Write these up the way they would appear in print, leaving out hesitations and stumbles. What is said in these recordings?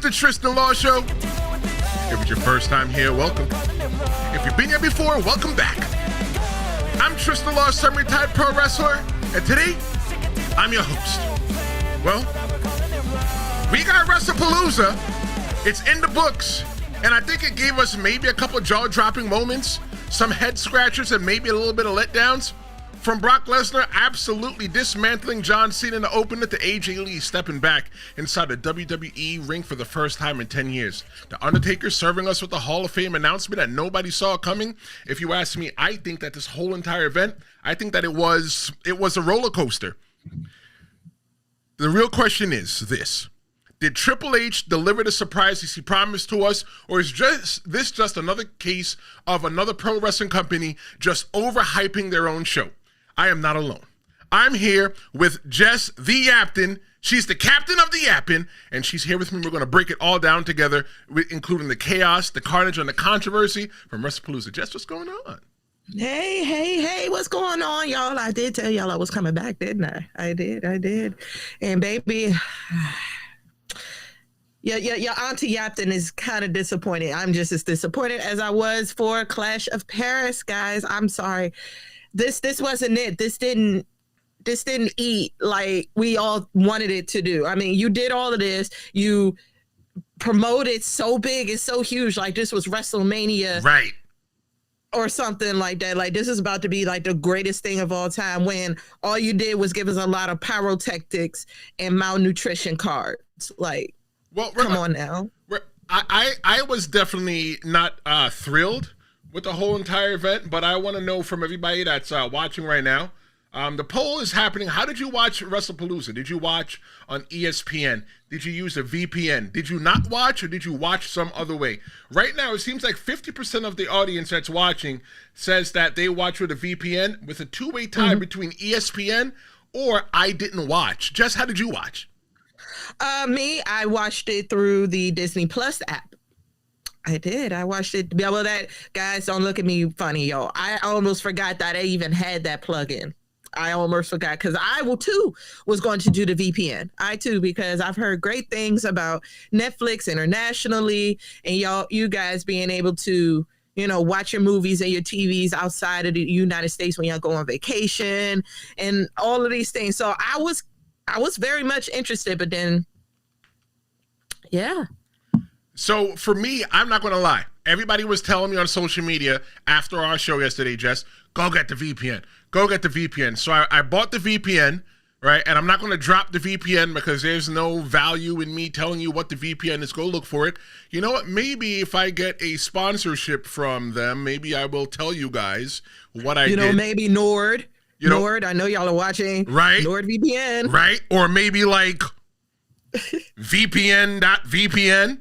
the Tristen Law Show. If it's your first time here, welcome. If you've been here before, welcome back. I'm Tristen Law, semi-retired pro wrestler, and today, I'm your host. Well, we got WrestlePalooza. It's in the books, and I think it gave us maybe a couple jaw-dropping moments, some head-scratchers, and maybe a little bit of letdowns. From Brock Lesnar absolutely dismantling John Cena in the opener to AJ Lee stepping back inside the WWE ring for the first time in 10 years. The Undertaker serving us with the Hall of Fame announcement that nobody saw coming. If you ask me, I think that this whole entire event, I think that it was a roller coaster. The real question is this. Did Triple H deliver the surprises he promised to us, or is this just another case of another pro wrestling company just overhyping their own show? I am not alone. I'm here with Jess, the Yaptain. She's the captain of the Yaptain, and she's here with me. We're going to break it all down together, including the chaos, the carnage, and the controversy from WrestlePalooza. Jess, what's going on? Hey, what's going on, y'all? I did tell y'all I was coming back, didn't I? I did. And baby, your Auntie Yaptain is kind of disappointed. I'm just as disappointed as I was for Clash of Paris, guys. I'm sorry. This wasn't it. This didn't eat like we all wanted it to do. I mean, you did all of this. You promoted so big and so huge, like this was WrestleMania. Right. Or something like that. Like this is about to be like the greatest thing of all time, when all you did was give us a lot of pyrotechnics and malnutrition cards. Like, well, come on now. I was definitely not thrilled with the whole entire event, but I want to know from everybody that's watching right now. The poll is happening. How did you watch WrestlePalooza? Did you watch on ESPN? Did you use a VPN? Did you not watch, or did you watch some other way? Right now, it seems like 50% of the audience that's watching says that they watch with a VPN, with a two-way tie between ESPN or I didn't watch. Jess, how did you watch? Me, I watched it through the Disney Plus app. I did. I watched it. Well, that, guys, don't look at me funny, y'all. I almost forgot that I even had that plug-in. I almost forgot, because I was going to do the VPN. Because I've heard great things about Netflix internationally, and you guys being able to, watch your movies and your TVs outside of the United States when y'all go on vacation and all of these things. So I was very much interested, but then, yeah. So for me, I'm not going to lie. Everybody was telling me on social media after our show yesterday, Jess, go get the VPN. Go get the VPN. So I bought the VPN, right? And I'm not going to drop the VPN because there's no value in me telling you what the VPN is. Go look for it. You know what? Maybe if I get a sponsorship from them, maybe I will tell you guys what I did. Maybe Nord. Nord, I know y'all are watching. Right. NordVPN. Right. Or maybe like VPN.VPN.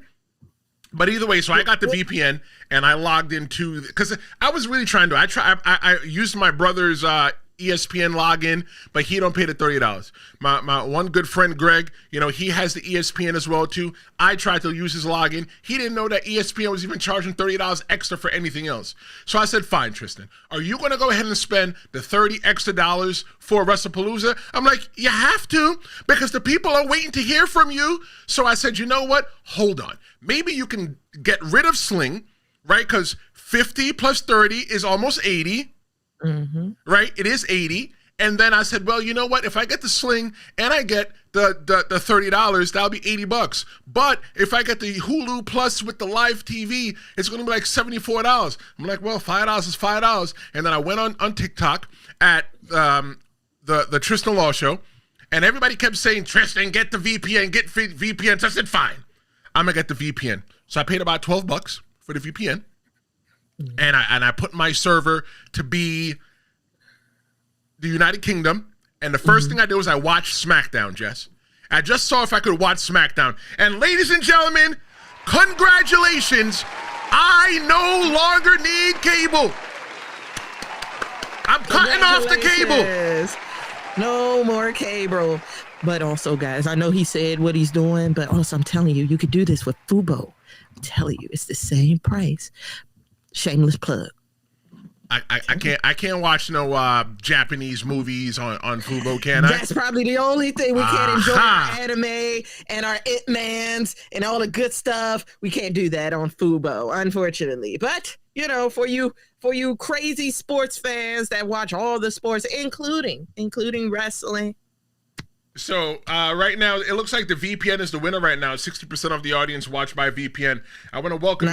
But either way, so I got the VPN and I logged into, because I was really trying to, I used my brother's ESPN login, but he don't pay the $30. My one good friend, Greg, he has the ESPN as well too. I tried to use his login. He didn't know that ESPN was even charging $30 extra for anything else. So I said, fine, Tristen, are you going to go ahead and spend the $30 extra for WrestlePalooza? I'm like, you have to, because the people are waiting to hear from you. So I said, you know what? Hold on. Maybe you can get rid of Sling, right? Because 50 plus 30 is almost 80. Right? It is 80. And then I said, well, you know what? If I get the Sling and I get the $30, that'll be $80. But if I get the Hulu Plus with the live TV, it's going to be like $74. I'm like, well, $5 is $5. And then I went on TikTok at the Tristen Law Show, and everybody kept saying, Tristen, get the VPN, get VPN. So I said, fine, I'm going to get the VPN. So I paid about $12 for the VPN. And I put my server to be the United Kingdom. And the first thing I did was I watched SmackDown, Jess. I just saw if I could watch SmackDown. And ladies and gentlemen, congratulations. I no longer need cable. I'm cutting off the cable. No more cable. But also, guys, I know he said what he's doing, but also I'm telling you, you could do this with Fubo. I'm telling you, it's the same price. Shameless plug. I can't watch no Japanese movies on Fubo, can I? That's probably the only thing we can't enjoy. Our anime and our It Mans and all the good stuff. We can't do that on Fubo, unfortunately. But you know, for you crazy sports fans that watch all the sports, including wrestling. So right now, it looks like the VPN is the winner right now. 60% of the audience watch by VPN. I want to welcome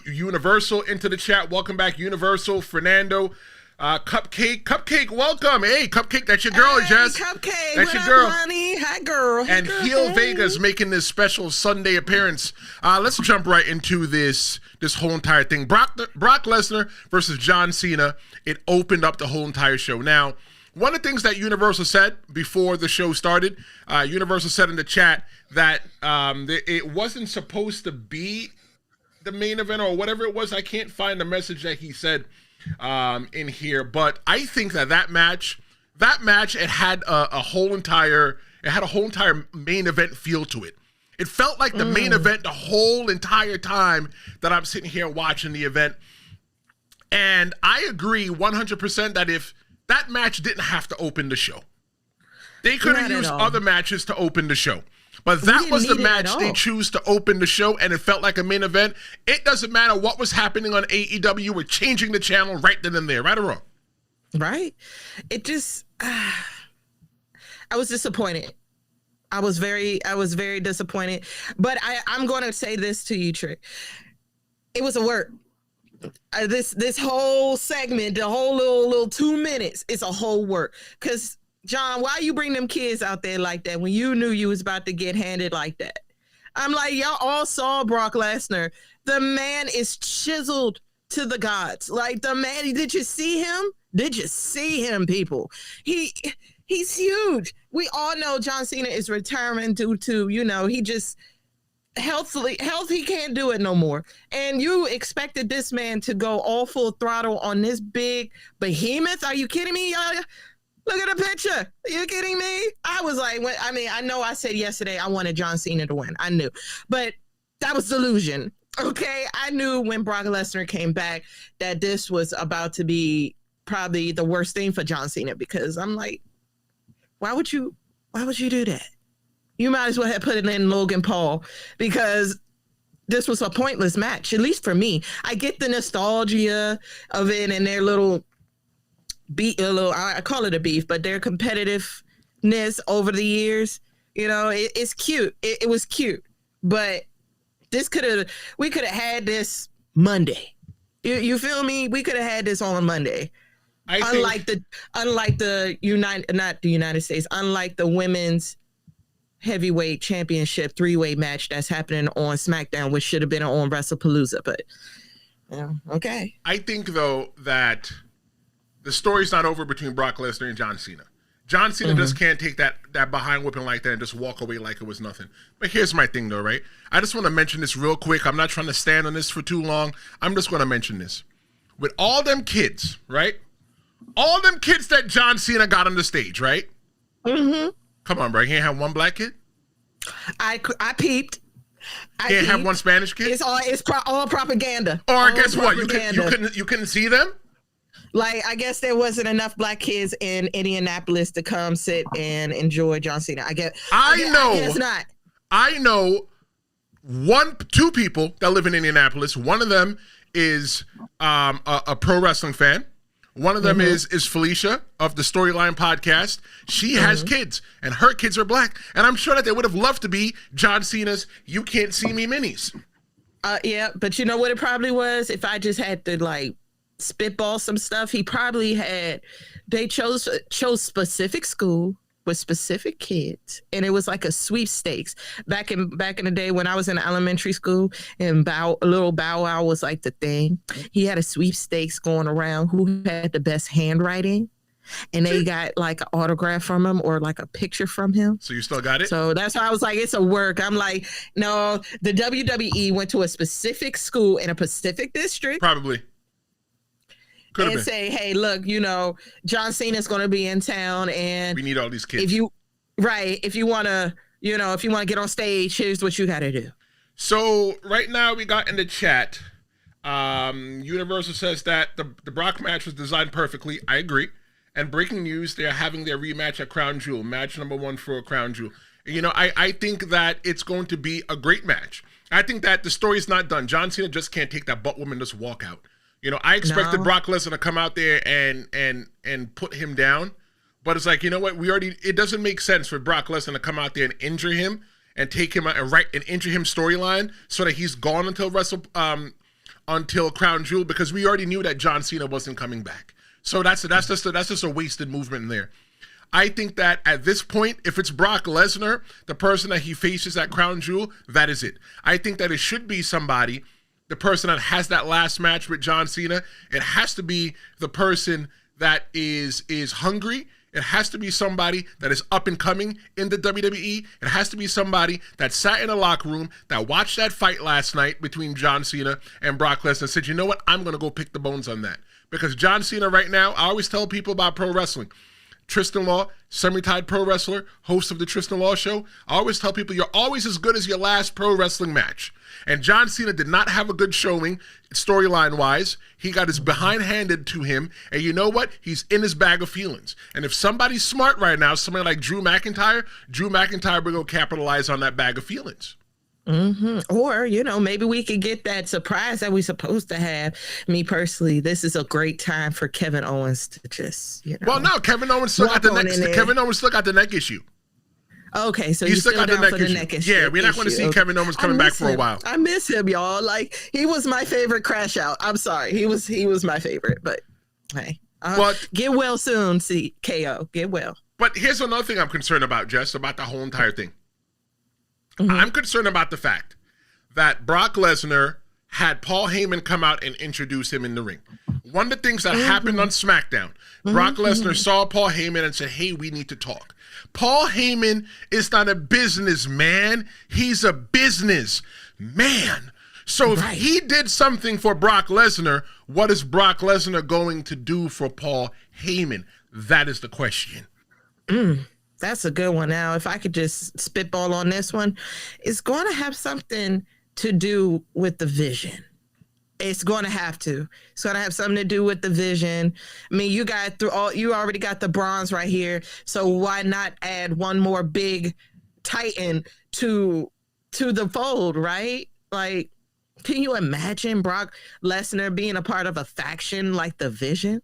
Universal into the chat. Welcome back, Universal, Fernando, Cupcake, welcome. Hey, Cupcake, that's your girl, Jess. Cupcake, that's your up, girl. honey? Hi, girl. Hey, and girl. Heel Vega's making this special Sunday appearance. Let's jump right into this whole entire thing. Brock Lesnar versus John Cena. It opened up the whole entire show. Now, one of the things that Universal said before the show started, Universal said in the chat that it wasn't supposed to be the main event or whatever it was. I can't find the message that he said in here, but I think that match, it had a whole entire main event feel to it. It felt like the main event the whole entire time that I'm sitting here watching the event. And I agree 100% that if that match didn't have to open the show, they could have used other matches to open the show. But that was the match they choose to open the show, and it felt like a main event. It doesn't matter what was happening on AEW. We're changing the channel right then and there, right or wrong? Right. It just, I was disappointed. I was very disappointed. But I'm going to say this to you, Trick. It was a work. This whole segment, the whole little 2 minutes, it's a whole work. Because, John, why you bring them kids out there like that when you knew you was about to get handed like that? I'm like, y'all all saw Brock Lesnar. The man is chiseled to the gods. Like, the man, did you see him? Did you see him, people? He's huge. We all know John Cena is retiring due to, he just... health, he can't do it no more. And you expected this man to go all full throttle on this big behemoth? Are you kidding me? Look at the picture. Are you kidding me? I was like, I know I said yesterday I wanted John Cena to win. I knew. But that was delusion. Okay? I knew when Brock Lesnar came back that this was about to be probably the worst thing for John Cena, because I'm like, why would you do that? You might as well have put it in Logan Paul, because this was a pointless match, at least for me. I get the nostalgia of it and their little I call it a beef, but their competitiveness over the years. It's cute. It was cute, but we could have had this Monday. You feel me? We could have had this on Monday. Unlike the United States, unlike the women's heavyweight championship 3-way match that's happening on SmackDown, which should have been on WrestlePalooza, but okay. I think though that the story's not over between Brock Lesnar and John Cena. John Cena just can't take that behind whipping like that and just walk away like it was nothing. But here's my thing though, right? I just want to mention this real quick. I'm not trying to stand on this for too long. I'm just going to mention this. With all them kids, right? All them kids that John Cena got on the stage, right? Mm-hmm. Come on, bro. You can't have one black kid? I peeped. Can't have one Spanish kid? It's all propaganda. Or guess what? You couldn't see them? Like, I guess there wasn't enough black kids in Indianapolis to come sit and enjoy John Cena. I guess not. I know two people that live in Indianapolis. One of them is a pro wrestling fan. One of them is Felicia of the Storyline podcast. She has kids, and her kids are black. And I'm sure that they would have loved to be John Cena's You Can't See Me minis. Yeah, but you know what it probably was? If I just had to, spitball some stuff, they chose specific school with specific kids, and it was like a sweepstakes back in the day when I was in elementary school, and little Bow Wow was like the thing. He had a sweepstakes going around who had the best handwriting, and they got like an autograph from him or like a picture from him. So you still got it? So that's why I was like, it's a work. I'm like, no, the WWE went to a specific school in a specific district. Probably. And say, hey, look, John Cena's going to be in town, and we need all these kids. If you want to get on stage, here's what you got to do. So right now we got in the chat, Universal says that the Brock match was designed perfectly. I agree. And breaking news, they are having their rematch at Crown Jewel. Match number 1 for Crown Jewel. You know, I think that it's going to be a great match. I think that the story is not done. John Cena just can't take that butt woman and just walk out. You know, I expected Brock Lesnar to come out there and put him down. But it's like, you know what? It doesn't make sense for Brock Lesnar to come out there and injure him and take him out and injure him storyline so that he's gone until Crown Jewel, because we already knew that John Cena wasn't coming back. So that's just a wasted movement in there. I think that at this point, if it's Brock Lesnar, the person that he faces at Crown Jewel, that is it. I think that it should be somebody, the person that has that last match with John Cena. It has to be the person that is hungry. It has to be somebody that is up and coming in the WWE. It has to be somebody that sat in a locker room, that watched that fight last night between John Cena and Brock Lesnar and said, you know what, I'm going to go pick the bones on that. Because John Cena right now, I always tell people about pro wrestling. Tristen Law, semi-retired pro wrestler, host of the Tristen Law Show. I always tell people you're always as good as your last pro wrestling match. And John Cena did not have a good showing storyline-wise. He got his behind handed to him. And you know what? He's in his bag of feelings. And if somebody's smart right now, somebody like Drew McIntyre will go capitalize on that bag of feelings. Mm-hmm. Or, you know, maybe we could get that surprise that we're supposed to have. Me personally, this is a great time for Kevin Owens to just, you know. Well, no, Kevin Owens still got the neck issue. Okay, so he's still got the neck issue. Yeah, we're not going to see Kevin Owens coming back for a while. I miss him, y'all. Like, he was my favorite Crash Out. I'm sorry, he was my favorite. But hey, get well soon, KO. Get well. But here's another thing I'm concerned about, Jess, about the whole entire thing. Mm-hmm. I'm concerned about the fact that Brock Lesnar had Paul Heyman come out and introduce him in the ring. One of the things that happened on SmackDown, Brock Lesnar saw Paul Heyman and said, hey, we need to talk. Paul Heyman is not a businessman. He's a business man. So if he did something for Brock Lesnar, what is Brock Lesnar going to do for Paul Heyman? That is the question. That's a good one. Now, if I could just spitball on this one, it's going to have something to do with the vision. It's going to have to. It's going to have something to do with the vision. I mean, you already got the bronze right here. So why not add one more big titan to the fold, right? Like, can you imagine Brock Lesnar being a part of a faction like the Vision?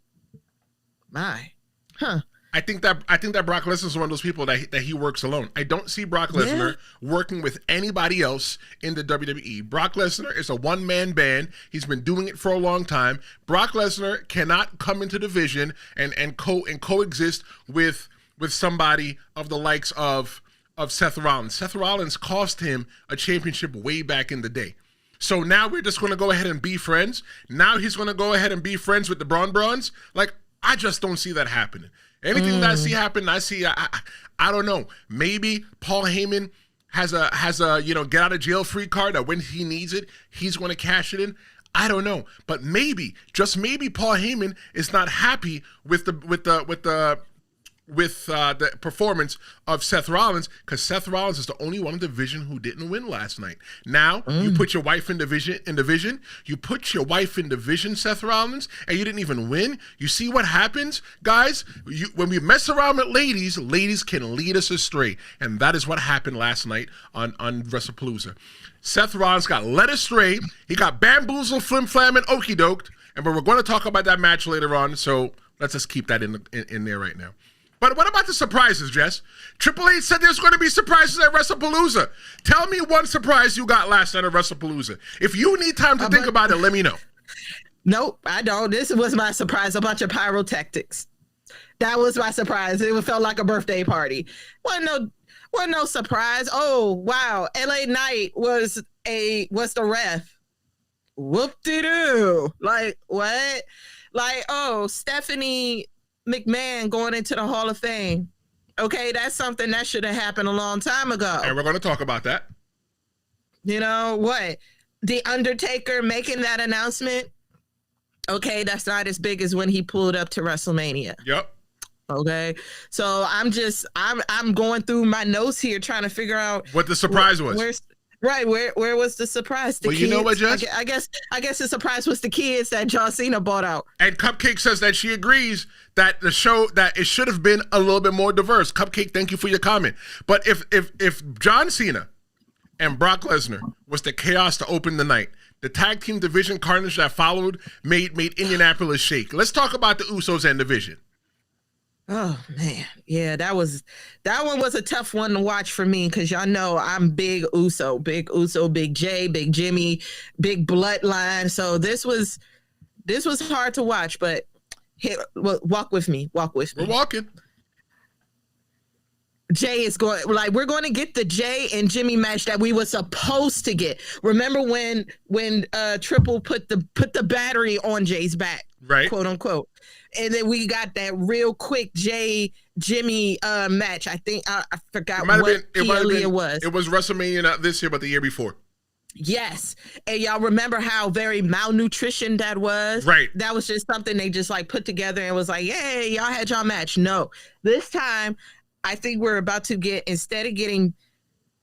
I think that Brock Lesnar is one of those people that he works alone. I don't see Brock Lesnar working with anybody else in the WWE. Brock Lesnar is a one-man band. He's been doing it for a long time. Brock Lesnar cannot come into the Vision and coexist with somebody of the likes of Seth Rollins. Seth Rollins cost him a championship way back in the day. So now we're just going to go ahead and be friends. Now he's going to go ahead and be friends with the Brons. Like, I just don't see that happening. Anything that I see happen, I don't know. Maybe Paul Heyman has a get out of jail free card that when he needs it, he's going to cash it in. I don't know, but maybe, just maybe, Paul Heyman is not happy with the performance of Seth Rollins, because Seth Rollins is the only one in the Division who didn't win last night. Now you put your wife in division. You put your wife in division, Seth Rollins, and you didn't even win. You see what happens, guys? When we mess around with ladies can lead us astray, and that is what happened last night on WrestlePalooza. Seth Rollins got led astray. He got bamboozled, flim-flam, and okey-doked. And we're going to talk about that match later on, so let's just keep that in there right now. But what about the surprises, Jess? Triple H said there's going to be surprises at WrestlePalooza. Tell me one surprise you got last night at WrestlePalooza. If you need time to think about it, let me know. Nope, I don't. This was my surprise, a bunch of pyrotechnics. That was my surprise. It felt like a birthday party. Wasn't no surprise. Oh, wow. LA Knight was the ref. Whoop-de-doo. Like, what? Like, oh, Stephanie McMahon going into the Hall of Fame. Okay, that's something that should have happened a long time ago. And we're going to talk about that. You know what? The Undertaker making that announcement. Okay, that's not as big as when he pulled up to WrestleMania. Yep. Okay, so I'm going through my notes here trying to figure out what the surprise was. Right. Where was the surprise? The well, kids? You know what, Jess? I guess the surprise was the kids that John Cena bought out. And Cupcake says that she agrees that the show, that it should have been a little bit more diverse. Cupcake, thank you for your comment. But if John Cena and Brock Lesnar was the chaos to open the night, the tag team division carnage that followed made Indianapolis shake. Let's talk about the Usos and division. Oh man, yeah, that one was a tough one to watch for me because y'all know I'm big Uso, big Jay, big Jimmy, big Bloodline. So this was hard to watch, but walk with me. We're walking. Jay is going, like, we're going to get the Jay and Jimmy match that we were supposed to get. Remember when Triple put the battery on Jay's back, right? Quote unquote. And then we got that real quick Jay Jimmy match. I think I forgot what it was. It was WrestleMania not this year, but the year before. Yes. And y'all remember how very malnutrition that was? Right. That was just something they just like put together and was like, yay, y'all had y'all match. No. This time, I think we're about to get, instead of getting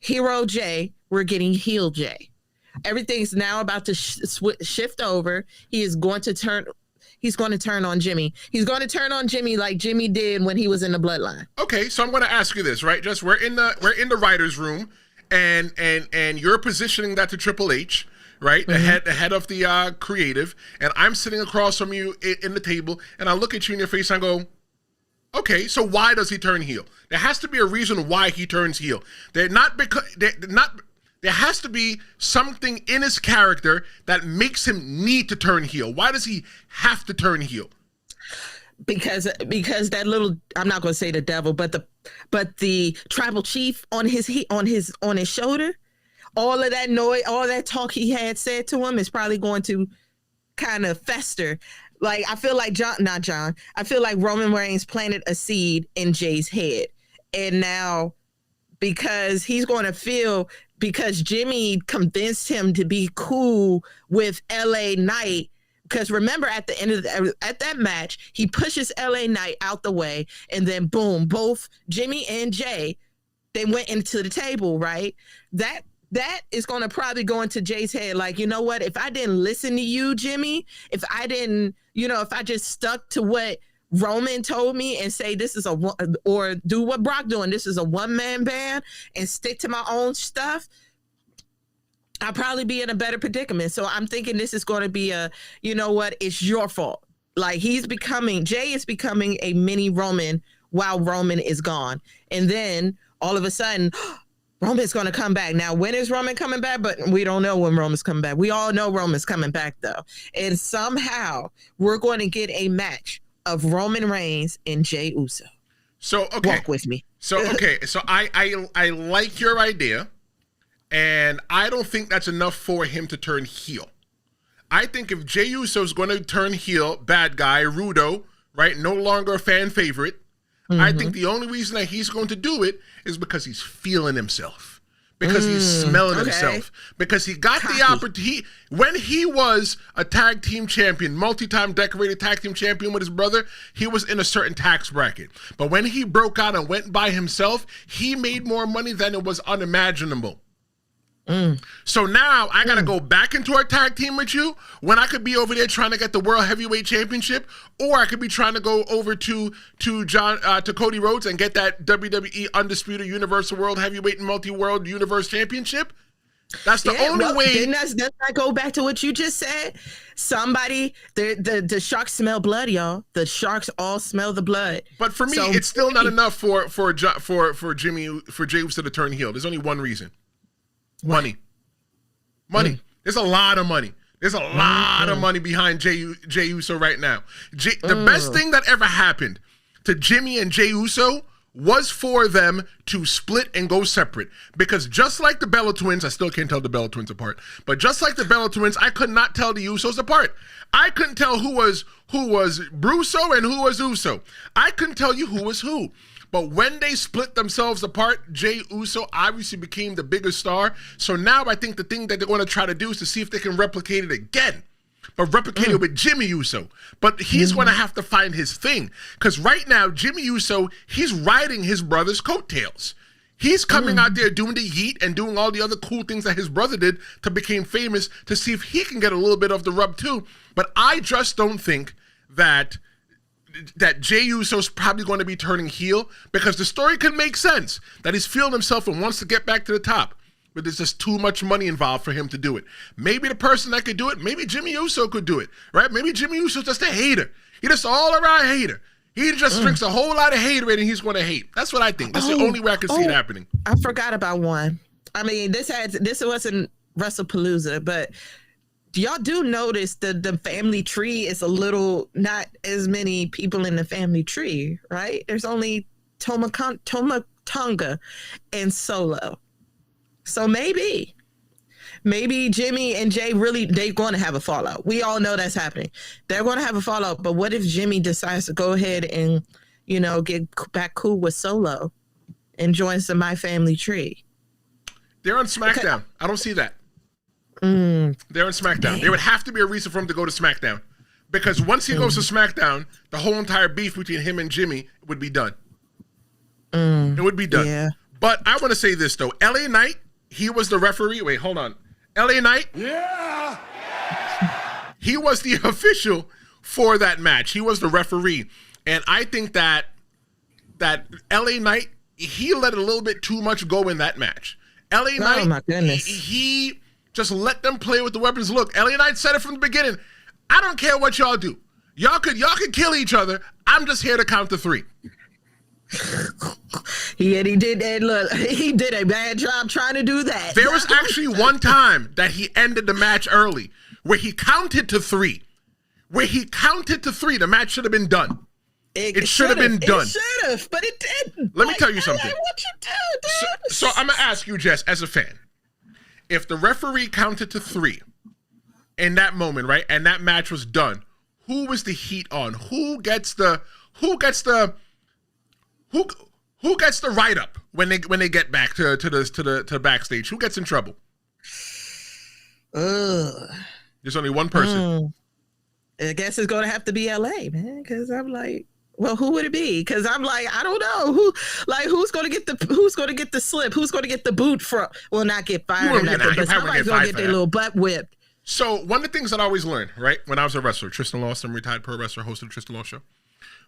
Hero Jay, we're getting Heel Jay. Everything's now about to shift over. He's going to turn on Jimmy. He's going to turn on Jimmy like Jimmy did when he was in the Bloodline. Okay, so I'm going to ask you this, right? Just we're in the writers' room, and you're positioning that to Triple H, right? Mm-hmm. The head of the creative, and I'm sitting across from you in the table, and I look at you in your face and I go, okay, so why does he turn heel? There has to be a reason why he turns heel. There has to be something in his character that makes him need to turn heel. Why does he have to turn heel? Because that little, I'm not going to say the devil, but the tribal chief on his shoulder, all of that noise, all that talk he had said to him is probably going to kind of fester. Like, I feel like I feel like Roman Reigns planted a seed in Jay's head. And now, because he's going to feel, because Jimmy convinced him to be cool with LA Knight, because remember at the end of at that match, he pushes LA Knight out the way, and then boom, both Jimmy and Jay, they went into the table, right? That is going to probably go into Jay's head. Like, you know what? If I didn't listen to you, Jimmy, if I didn't, if I just stuck to what Roman told me and say this is or do what Brock doing, this is a one-man band, and stick to my own stuff, I'll probably be in a better predicament. So I'm thinking this is going to be it's your fault. Like, Jay is becoming a mini Roman while Roman is gone. And then all of a sudden, Roman's going to come back. Now, when is Roman coming back? But we don't know when Roman's coming back. We all know Roman's coming back, though. And somehow we're going to get a match of Roman Reigns and Jey Uso. So, okay. Walk with me. So, okay. So I like your idea, and I don't think that's enough for him to turn heel. I think if Jey Uso is going to turn heel, bad guy, Rudo, right, no longer a fan favorite, I think the only reason that he's going to do it is because he's feeling himself, because he's smelling himself, because he got the opportunity. When he was a tag team champion, multi-time decorated tag team champion with his brother, he was in a certain tax bracket. But when he broke out and went by himself, he made more money than it was unimaginable. So now I got to go back into our tag team with you when I could be over there trying to get the World Heavyweight Championship, or I could be trying to go over to Cody Rhodes and get that WWE Undisputed Universal World Heavyweight and Multi-World Universe Championship. That's the only way. Doesn't that go back to what you just said? Somebody, the sharks smell blood, y'all. The sharks all smell the blood. But for me, it's still not enough for Jey Uso to turn heel. There's only one reason. Money. There's a lot of money. There's a lot of money behind Jey Uso right now. The best thing that ever happened to Jimmy and Jey Uso was for them to split and go separate. Because just like the Bella Twins, I still can't tell the Bella Twins apart, but just like the Bella Twins, I could not tell the Usos apart. I couldn't tell who was Brusso and who was Uso. I couldn't tell you who was who. But when they split themselves apart, Jey Uso obviously became the bigger star. So now I think the thing that they're going to try to do is to see if they can replicate it again. But replicate it with Jimmy Uso. But he's going to have to find his thing. Because right now, Jimmy Uso, he's riding his brother's coattails. He's coming out there doing the yeet and doing all the other cool things that his brother did to become famous to see if he can get a little bit of the rub too. But I just don't think that Jey Uso's probably going to be turning heel, because the story could make sense that he's feeling himself and wants to get back to the top. But there's just too much money involved for him to do it. Maybe the person that could do it, maybe Jimmy Uso could do it, right? Maybe Jimmy Uso's just a hater. He's just all around hater. He just drinks a whole lot of haterade and he's going to hate. That's what I think. That's the only way I can see it happening. I forgot about one. I mean, this wasn't WrestlePalooza, but y'all do notice the family tree is a little, not as many people in the family tree, right? There's only Tonga and Solo. So maybe Jimmy and Jay they're going to have a fallout. We all know that's happening. They're going to have a fallout. But what if Jimmy decides to go ahead and, get back cool with Solo and join some My Family Tree? They're on SmackDown. I don't see that. They're on SmackDown. Man. There would have to be a reason for him to go to SmackDown, because once he goes to SmackDown, the whole entire beef between him and Jimmy would be done. It would be done. Yeah. But I want to say this, though. LA Knight, he was the referee. Wait, hold on. LA Knight? Yeah. He was the official for that match. He was the referee. And I think that LA Knight, he let a little bit too much go in that match. LA Knight, my goodness. He just let them play with the weapons. Look, LA Knight said it from the beginning. I don't care what y'all do. Y'all could kill each other. I'm just here to count to 3. He did that. Look, he did a bad job trying to do that. There was actually one time that he ended the match early, where he counted to 3. The match should have been done. It should have been done. It should have, but it didn't. Let me tell you something. What you do, dude? So I'm gonna ask you, Jess, as a fan, if the referee counted to 3 in that moment, right, and that match was done, who was the heat on? Who gets the write up when they get back to the backstage? Who gets in trouble? There's only one person. I guess it's going to have to be LA, man, because I'm like, well, who would it be? Because I'm like, I don't know who's going to get the slip, who's going to get the boot from? Well, not get fired or nothing, but somebody's going to get their little butt whipped. So one of the things that I always learned, right, when I was a wrestler, Tristen Lawson, retired pro wrestler, hosted the Tristen Law Show.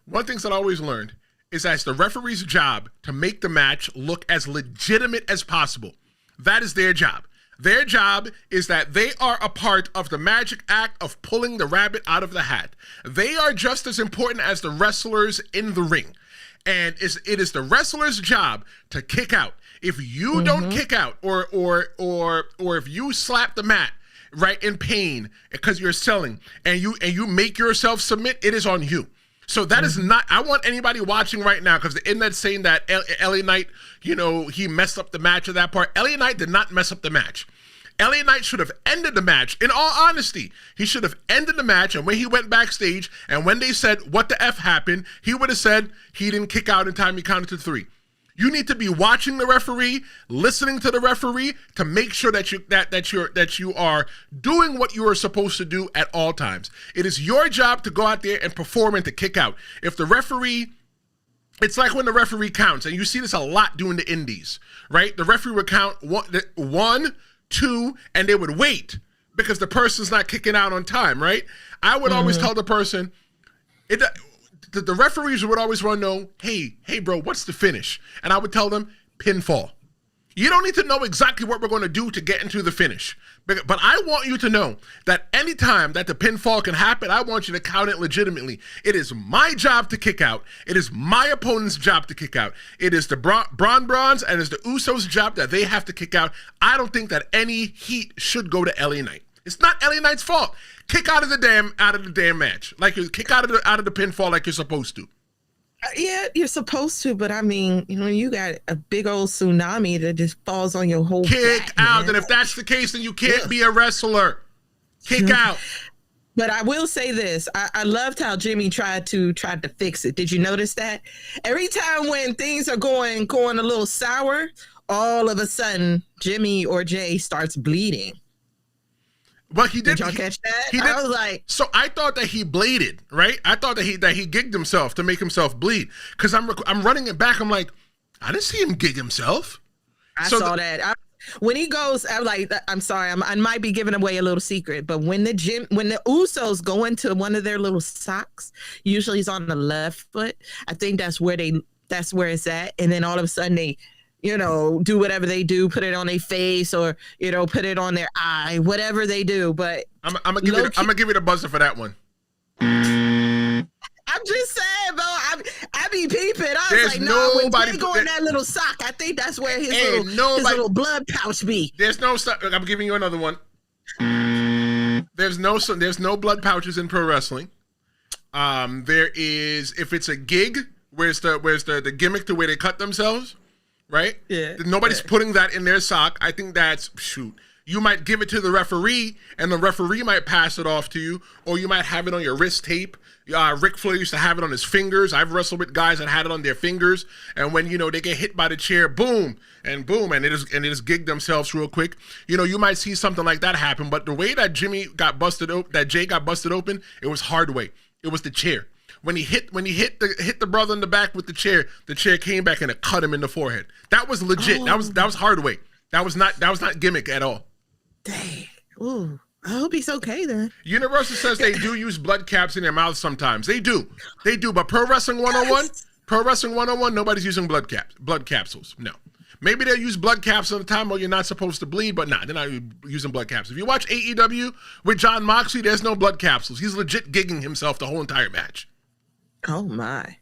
One of the things that I always learned is that it's the referee's job to make the match look as legitimate as possible. That is their job. Their job is that they are a part of the magic act of pulling the rabbit out of the hat. They are just as important as the wrestlers in the ring. And it is the wrestler's job to kick out. If you don't kick out or if you slap the mat, right, in pain because you're selling and you make yourself submit, it is on you. So that is not, I want anybody watching right now, because the internet's saying that LA Knight, he messed up the match at that part. LA Knight did not mess up the match. LA Knight should have ended the match. In all honesty, he should have ended the match, and when he went backstage and when they said, what the F happened, he would have said he didn't kick out in time, he counted to 3. You need to be watching the referee, listening to the referee to make sure that you are doing what you are supposed to do at all times. It is your job to go out there and perform and to kick out. If the referee, it's like when the referee counts, and you see this a lot doing the indies, right? The referee would count 1, 2, and they would wait because the person's not kicking out on time, right? I would always tell the person, the referees would always want to know, hey, bro, what's the finish? And I would tell them, pinfall. You don't need to know exactly what we're going to do to get into the finish. But I want you to know that anytime that the pinfall can happen, I want you to count it legitimately. It is my job to kick out. It is my opponent's job to kick out. It is the Bron's and it's the Usos' job that they have to kick out. I don't think that any heat should go to LA Knight. It's not LA Knight's fault. Kick out of the damn match. Like you kick out of the pinfall like you're supposed to. Yeah, you're supposed to, but I mean, you got a big old tsunami that just falls on your whole kick back, out, man. And if that's the case, then you can't be a wrestler. Kick out. But I will say this: I loved how Jimmy tried to fix it. Did you notice that? Every time when things are going a little sour, all of a sudden Jimmy or Jay starts bleeding. But he did. Did y'all catch that? He did. I was like, so I thought that he bladed, right? I thought that he gigged himself to make himself bleed. Because I'm running it back. I'm like, I didn't see him gig himself. I saw that. When he goes, I'm like, I'm sorry, I might be giving away a little secret, but when the Usos go into one of their little socks, usually it's on the left foot. I think that's where it's at. And then all of a sudden they, do whatever they do, put it on their face or, put it on their eye, whatever they do. But I'm gonna give you the buzzer for that one. I'm just saying, bro. I be peeping. I was There's like, no, when nobody they go in that little sock, I think that's where his little blood pouch be. There's no. I'm giving you another one. There's no blood pouches in pro wrestling. There is, if it's a gig, where's the gimmick to where they cut themselves, right? Yeah. Nobody's putting that in their sock. I think that's You might give it to the referee, and the referee might pass it off to you, or you might have it on your wrist tape. Ric Flair used to have it on his fingers. I've wrestled with guys that had it on their fingers, and when they get hit by the chair, boom, and they just gig themselves real quick. You might see something like that happen, but the way that Jay got busted open, it was hard way. It was the chair. When he hit the brother in the back with the chair came back and it cut him in the forehead. That was legit. Oh. That was hard way. That was not gimmick at all. Dang. Ooh. I hope he's okay then. Universal says they do use blood caps in their mouths sometimes. They do. But Pro Wrestling 101, nobody's using blood capsules. No. Maybe they'll use blood caps at the time where you're not supposed to bleed, but they're not using blood capsules. If you watch AEW with John Moxley, there's no blood capsules. He's legit gigging himself the whole entire match. Oh my.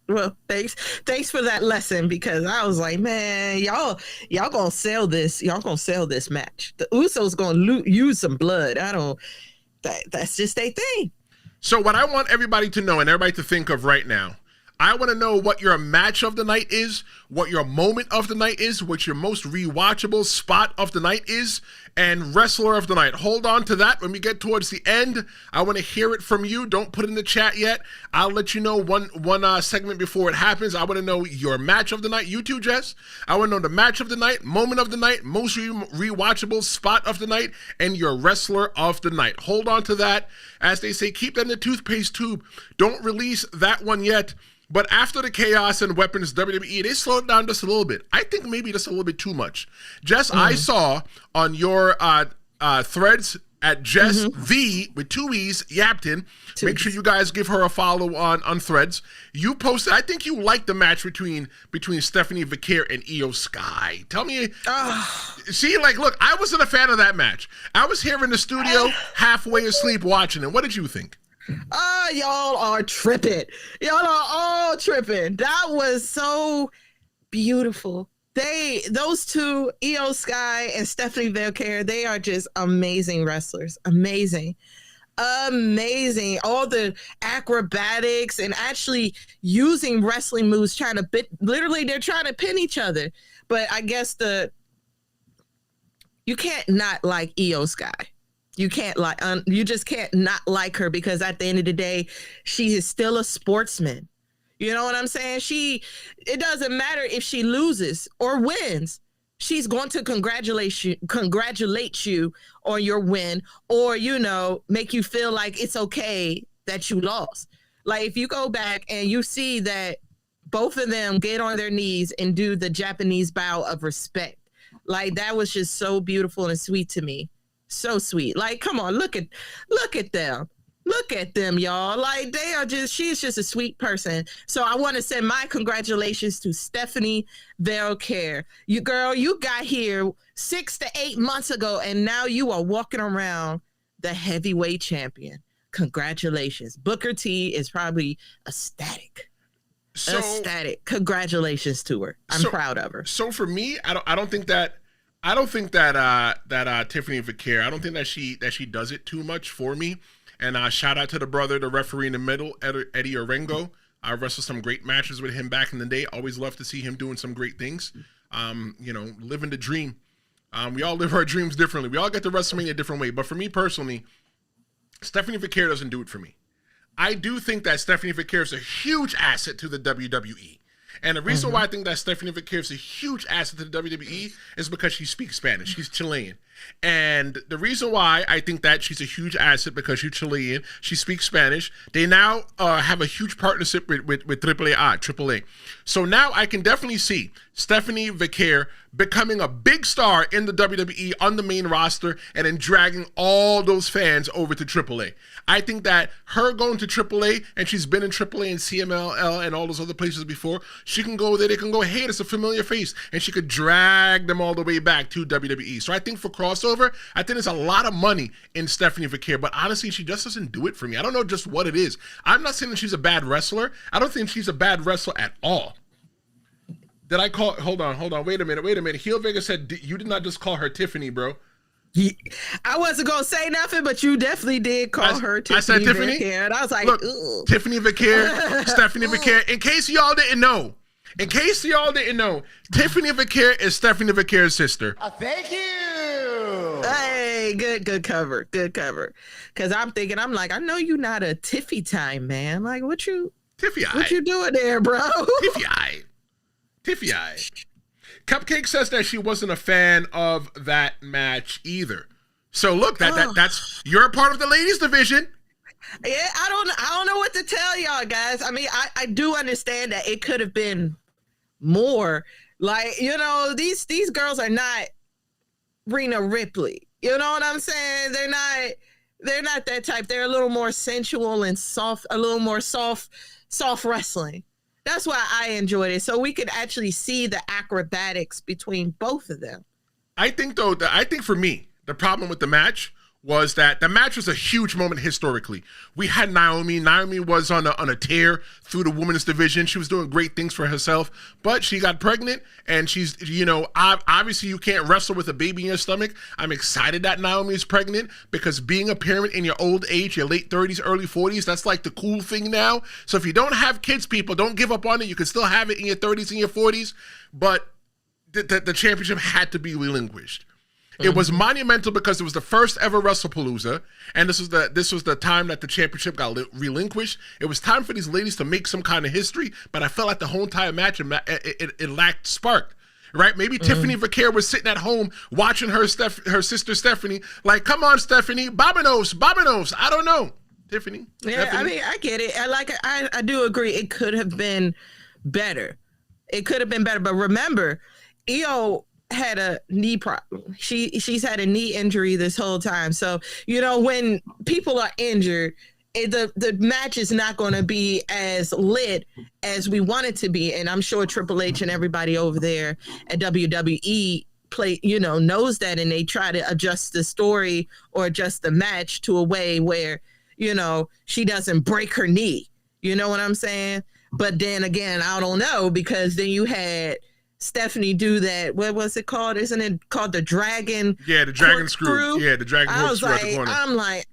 Well, thanks for that lesson, because I was like, man, y'all gonna sell this. Y'all gonna sell this match. The Usos gonna use some blood. That's just their thing. So what I want everybody to know and everybody to think of right now, I want to know what your match of the night is, what your moment of the night is, what your most rewatchable spot of the night is, and wrestler of the night. Hold on to that when we get towards the end. I want to hear it from you. Don't put it in the chat yet. I'll let you know one segment before it happens. I want to know your match of the night. You too, Jess. I want to know the match of the night, moment of the night, most rewatchable spot of the night, and your wrestler of the night. Hold on to that. As they say, keep that in the toothpaste tube. Don't release that one yet. But after the chaos and weapons WWE, they slowed down just a little bit. I think maybe just a little bit too much. Jess, I saw on your threads at Jess V with 2 E's, Yaptain. Make sure you guys give her a follow on threads. You posted, I think you liked the match between Stephanie Vaquer and Io Sky. Tell me, see, look, I wasn't a fan of that match. I was here in the studio halfway asleep watching it. What did you think? Y'all are tripping. Y'all are all tripping. That was so beautiful. Those two, Io Sky and Stephanie Vaquer, they are just amazing wrestlers. Amazing. All the acrobatics and actually using wrestling moves, they're trying to pin each other. But I guess you can't not like Io Sky. You can't you just can't not like her, because at the end of the day, she is still a sportsman. You know what I'm saying? It doesn't matter if she loses or wins. She's going to congratulate you on your win, or, make you feel like it's okay that you lost. Like, if you go back and you see that both of them get on their knees and do the Japanese bow of respect, like, that was just so beautiful and sweet to me. So sweet. Like, come on, look at them. Look at them, y'all. Like, she's just a sweet person. So I want to send my congratulations to Stephanie Vaquer. You got here 6 to 8 months ago, and now you are walking around the heavyweight champion. Congratulations. Booker T is probably ecstatic. Ecstatic. Congratulations to her. I'm proud of her. So for me, I don't think that Tiffany Vaquer, I don't think that she does it too much for me. And shout out to the brother, the referee in the middle, Eddie Orengo. I wrestled some great matches with him back in the day. Always love to see him doing some great things. Living the dream. We all live our dreams differently. We all get to WrestleMania a different way. But for me personally, Stephanie Vaquer doesn't do it for me. I do think that Stephanie Vaquer is a huge asset to the WWE. And the reason why I think that Stephanie Vaquer is a huge asset to the WWE is because she speaks Spanish. She's Chilean. And the reason why I think that she's a huge asset, because she's Chilean, she speaks Spanish. They now have a huge partnership with AAA. So now I can definitely see Stephanie Vaquer becoming a big star in the WWE on the main roster and then dragging all those fans over to AAA. I think that her going to AAA, and she's been in AAA and CMLL and all those other places before, she can go there, they can go, hey, it's a familiar face, and she could drag them all the way back to WWE. So I think for crossover, I think there's a lot of money in Stephanie Vaquer, but honestly, she just doesn't do it for me. I don't know just what it is. I'm not saying that she's a bad wrestler. I don't think she's a bad wrestler at all. Did I call? Hold on. Wait a minute. Heel Vega said you did not just call her Tiffany, bro. I wasn't gonna say nothing, but you definitely did call her Tiffany. I said Tiffany, Vaquer, and I was like, look, ooh. Tiffany Vaquer, Stephanie Vaquer. In case y'all didn't know, Tiffany Vaquer is Stephanie Vaquer's sister. Thank you. Hey, good cover. Because I'm like, I know you're not a Tiffy time man. Like, what you doing there, bro? Tiffy eye. Cupcake says that she wasn't a fan of that match either. So look, that's you're a part of the ladies division. Yeah, I don't know what to tell y'all guys. I mean, I do understand that it could have been more. Like, these girls are not Rhea Ripley. You know what I'm saying? They're not that type. They're a little more sensual and soft, a little more soft wrestling. That's why I enjoyed it. So we could actually see the acrobatics between both of them. I think for me, the problem with the match was that the match was a huge moment historically. We had Naomi. Naomi was on a tear through the women's division. She was doing great things for herself, but she got pregnant, and she's, obviously you can't wrestle with a baby in your stomach. I'm excited that Naomi is pregnant because being a parent in your old age, your late 30s, early 40s, that's like the cool thing now. So if you don't have kids, people, don't give up on it. You can still have it in your 30s and your 40s, but the championship had to be relinquished. It was monumental because it was the first ever WrestlePalooza, and this was the time that the championship got relinquished. It was time for these ladies to make some kind of history, but I felt like the whole entire match it lacked spark. Right? Maybe Tiffany Vaquer was sitting at home watching her sister Stephanie, like, come on, Stephanie, Bobinos. I don't know, Tiffany. Yeah, Stephanie. I mean, I get it. I do agree. It could have been better. But remember, Io had a knee problem. She's had a knee injury this whole time. So, when people are injured, the match is not going to be as lit as we want it to be. And I'm sure Triple H and everybody over there at WWE knows that, and they try to adjust the story or adjust the match to a way where, she doesn't break her knee. You know what I'm saying? But then again, I don't know, because then you had Stephanie do that. What was it called? Isn't it called the dragon? Yeah, the dragon screw. Yeah, the dragon screw at the corner. I'm like,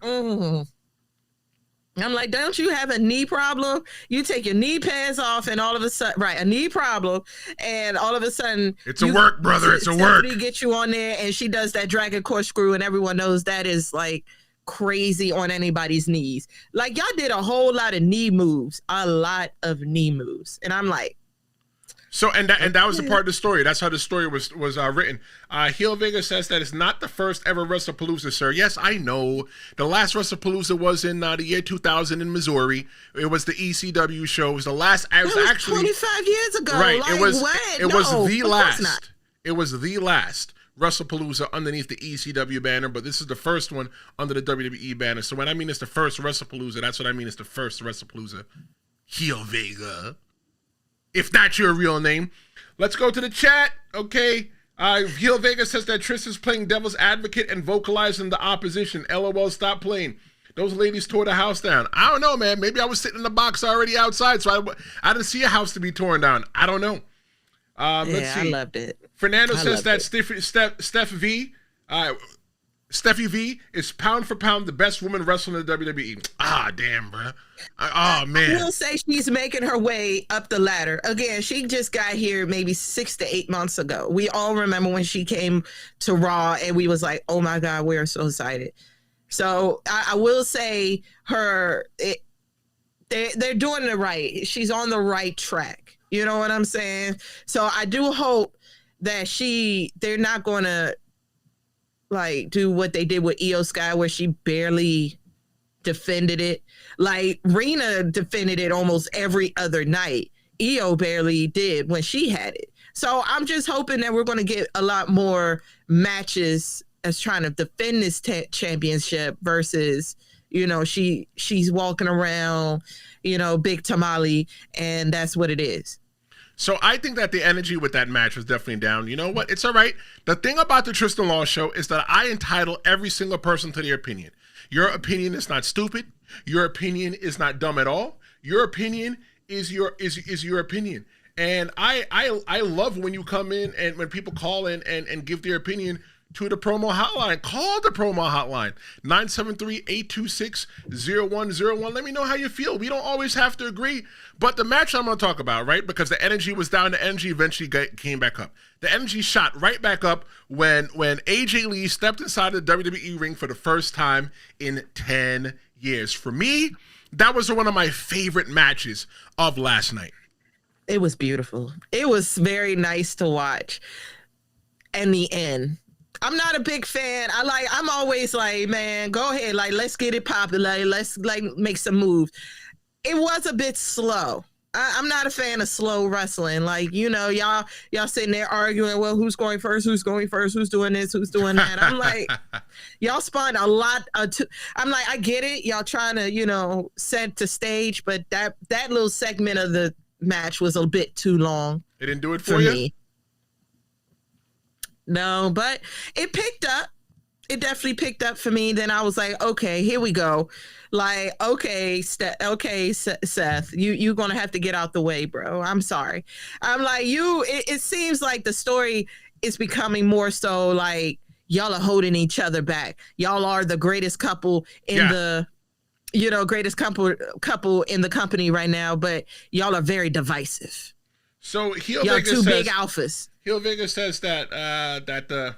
don't you have a knee problem? You take your knee pads off, and all of a sudden, right, a knee problem, and all of a sudden, it's a work, brother. It's a work. Stephanie gets you on there, and she does that dragon corkscrew, and everyone knows that is like crazy on anybody's knees. Like, y'all did a whole lot of knee moves, and I'm like. So and that was the part of the story. That's how the story was written. Heel Vega says that it's not the first ever WrestlePalooza, sir. Yes, I know. The last WrestlePalooza was in the year 2000 in Missouri. It was the ECW show. It was the last. It was actually 25 years ago. Right. Like, It was the last. Not. It was the last WrestlePalooza underneath the ECW banner, but this is the first one under the WWE banner. So when I mean it's the first WrestlePalooza, that's what I mean. It's the first WrestlePalooza. Heel Vega. If that's your real name. Let's go to the chat. Okay. Heel Vega says that Tristan's playing devil's advocate and vocalizing the opposition. LOL, stop playing. Those ladies tore the house down. I don't know, man. Maybe I was sitting in the box already outside, so I didn't see a house to be torn down. I don't know. Let's see. I loved it. Fernando says that Steffi V is pound for pound the best woman wrestler in the WWE. Ah, damn, bro. Oh, man. I will say she's making her way up the ladder. Again, she just got here maybe 6 to 8 months ago. We all remember when she came to Raw, and we was like, oh, my God, we're so excited. So I will say they're doing it right. She's on the right track. You know what I'm saying? So I do hope that they're not going to like do what they did with Io Sky, where she barely defended it. Like Rena defended it almost every other night. Io barely did when she had it. So I'm just hoping that we're going to get a lot more matches as trying to defend this championship versus, you know, she's walking around, you know, big tamale, and that's what it is. So I think that the energy with that match was definitely down. You know what? It's all right. The thing about the Tristen Law show is that I entitle every single person to their opinion. Your opinion is not stupid. Your opinion is not dumb at all. Your opinion is your opinion. And I love when you come in and when people call in and give their opinion to the promo hotline. Call the promo hotline, 973-826-0101. Let me know how you feel. We don't always have to agree, but the match I'm going to talk about, right, because the energy was down, the energy eventually came back up. The energy shot right back up when AJ Lee stepped inside the WWE ring for the first time in 10 years. For me, that was one of my favorite matches of last night. It was beautiful. It was very nice to watch. And the end. I'm not a big fan. I'm always like, man, go ahead. Like, let's get it popping. Like, let's make some moves. It was a bit slow. I'm not a fan of slow wrestling. Like, you know, y'all sitting there arguing, well, who's going first? Who's going first? Who's doing this? Who's doing that? I'm like, y'all spun a lot. I'm like, I get it. Y'all trying to, you know, set the stage, but that little segment of the match was a bit too long. It didn't do it for you? Me. No, but it picked up. It definitely picked up for me. Then I was like, okay, here we go. Like, okay, Seth, you're going to have to get out the way, bro. I'm sorry. I'm like, it seems like the story is becoming more so like y'all are holding each other back. Y'all are the greatest couple in the, you know, greatest couple in the company right now, but y'all are very divisive. So y'all two big alphas. Heel Vega says that the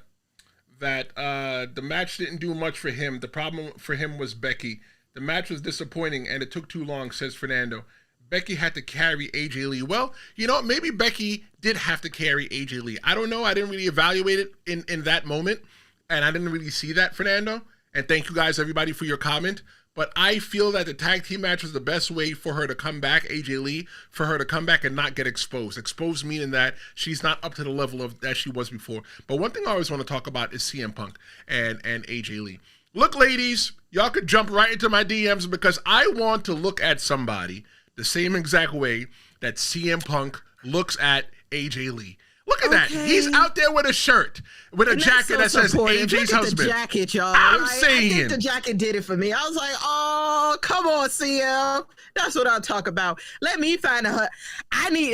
match didn't do much for him. The problem for him was Becky. The match was disappointing and it took too long, says Fernando. Becky had to carry AJ Lee. Well, you know, maybe Becky did have to carry AJ Lee. I don't know. I didn't really evaluate it in that moment, and I didn't really see that, Fernando. And thank you guys, everybody, for your comment. But I feel that the tag team match was the best way for her to come back, AJ Lee, for her to come back and not get exposed. Exposed meaning that she's not up to the level of that she was before. But one thing I always want to talk about is CM Punk and AJ Lee. Look, ladies, y'all could jump right into my DMs because I want to look at somebody the same exact way that CM Punk looks at AJ Lee. Look at that. He's out there with a shirt, with a jacket that says AJ's husband. The jacket, y'all. I'm saying. I think the jacket did it for me. I was like, oh, come on, CM. That's what I'll talk about. Let me find a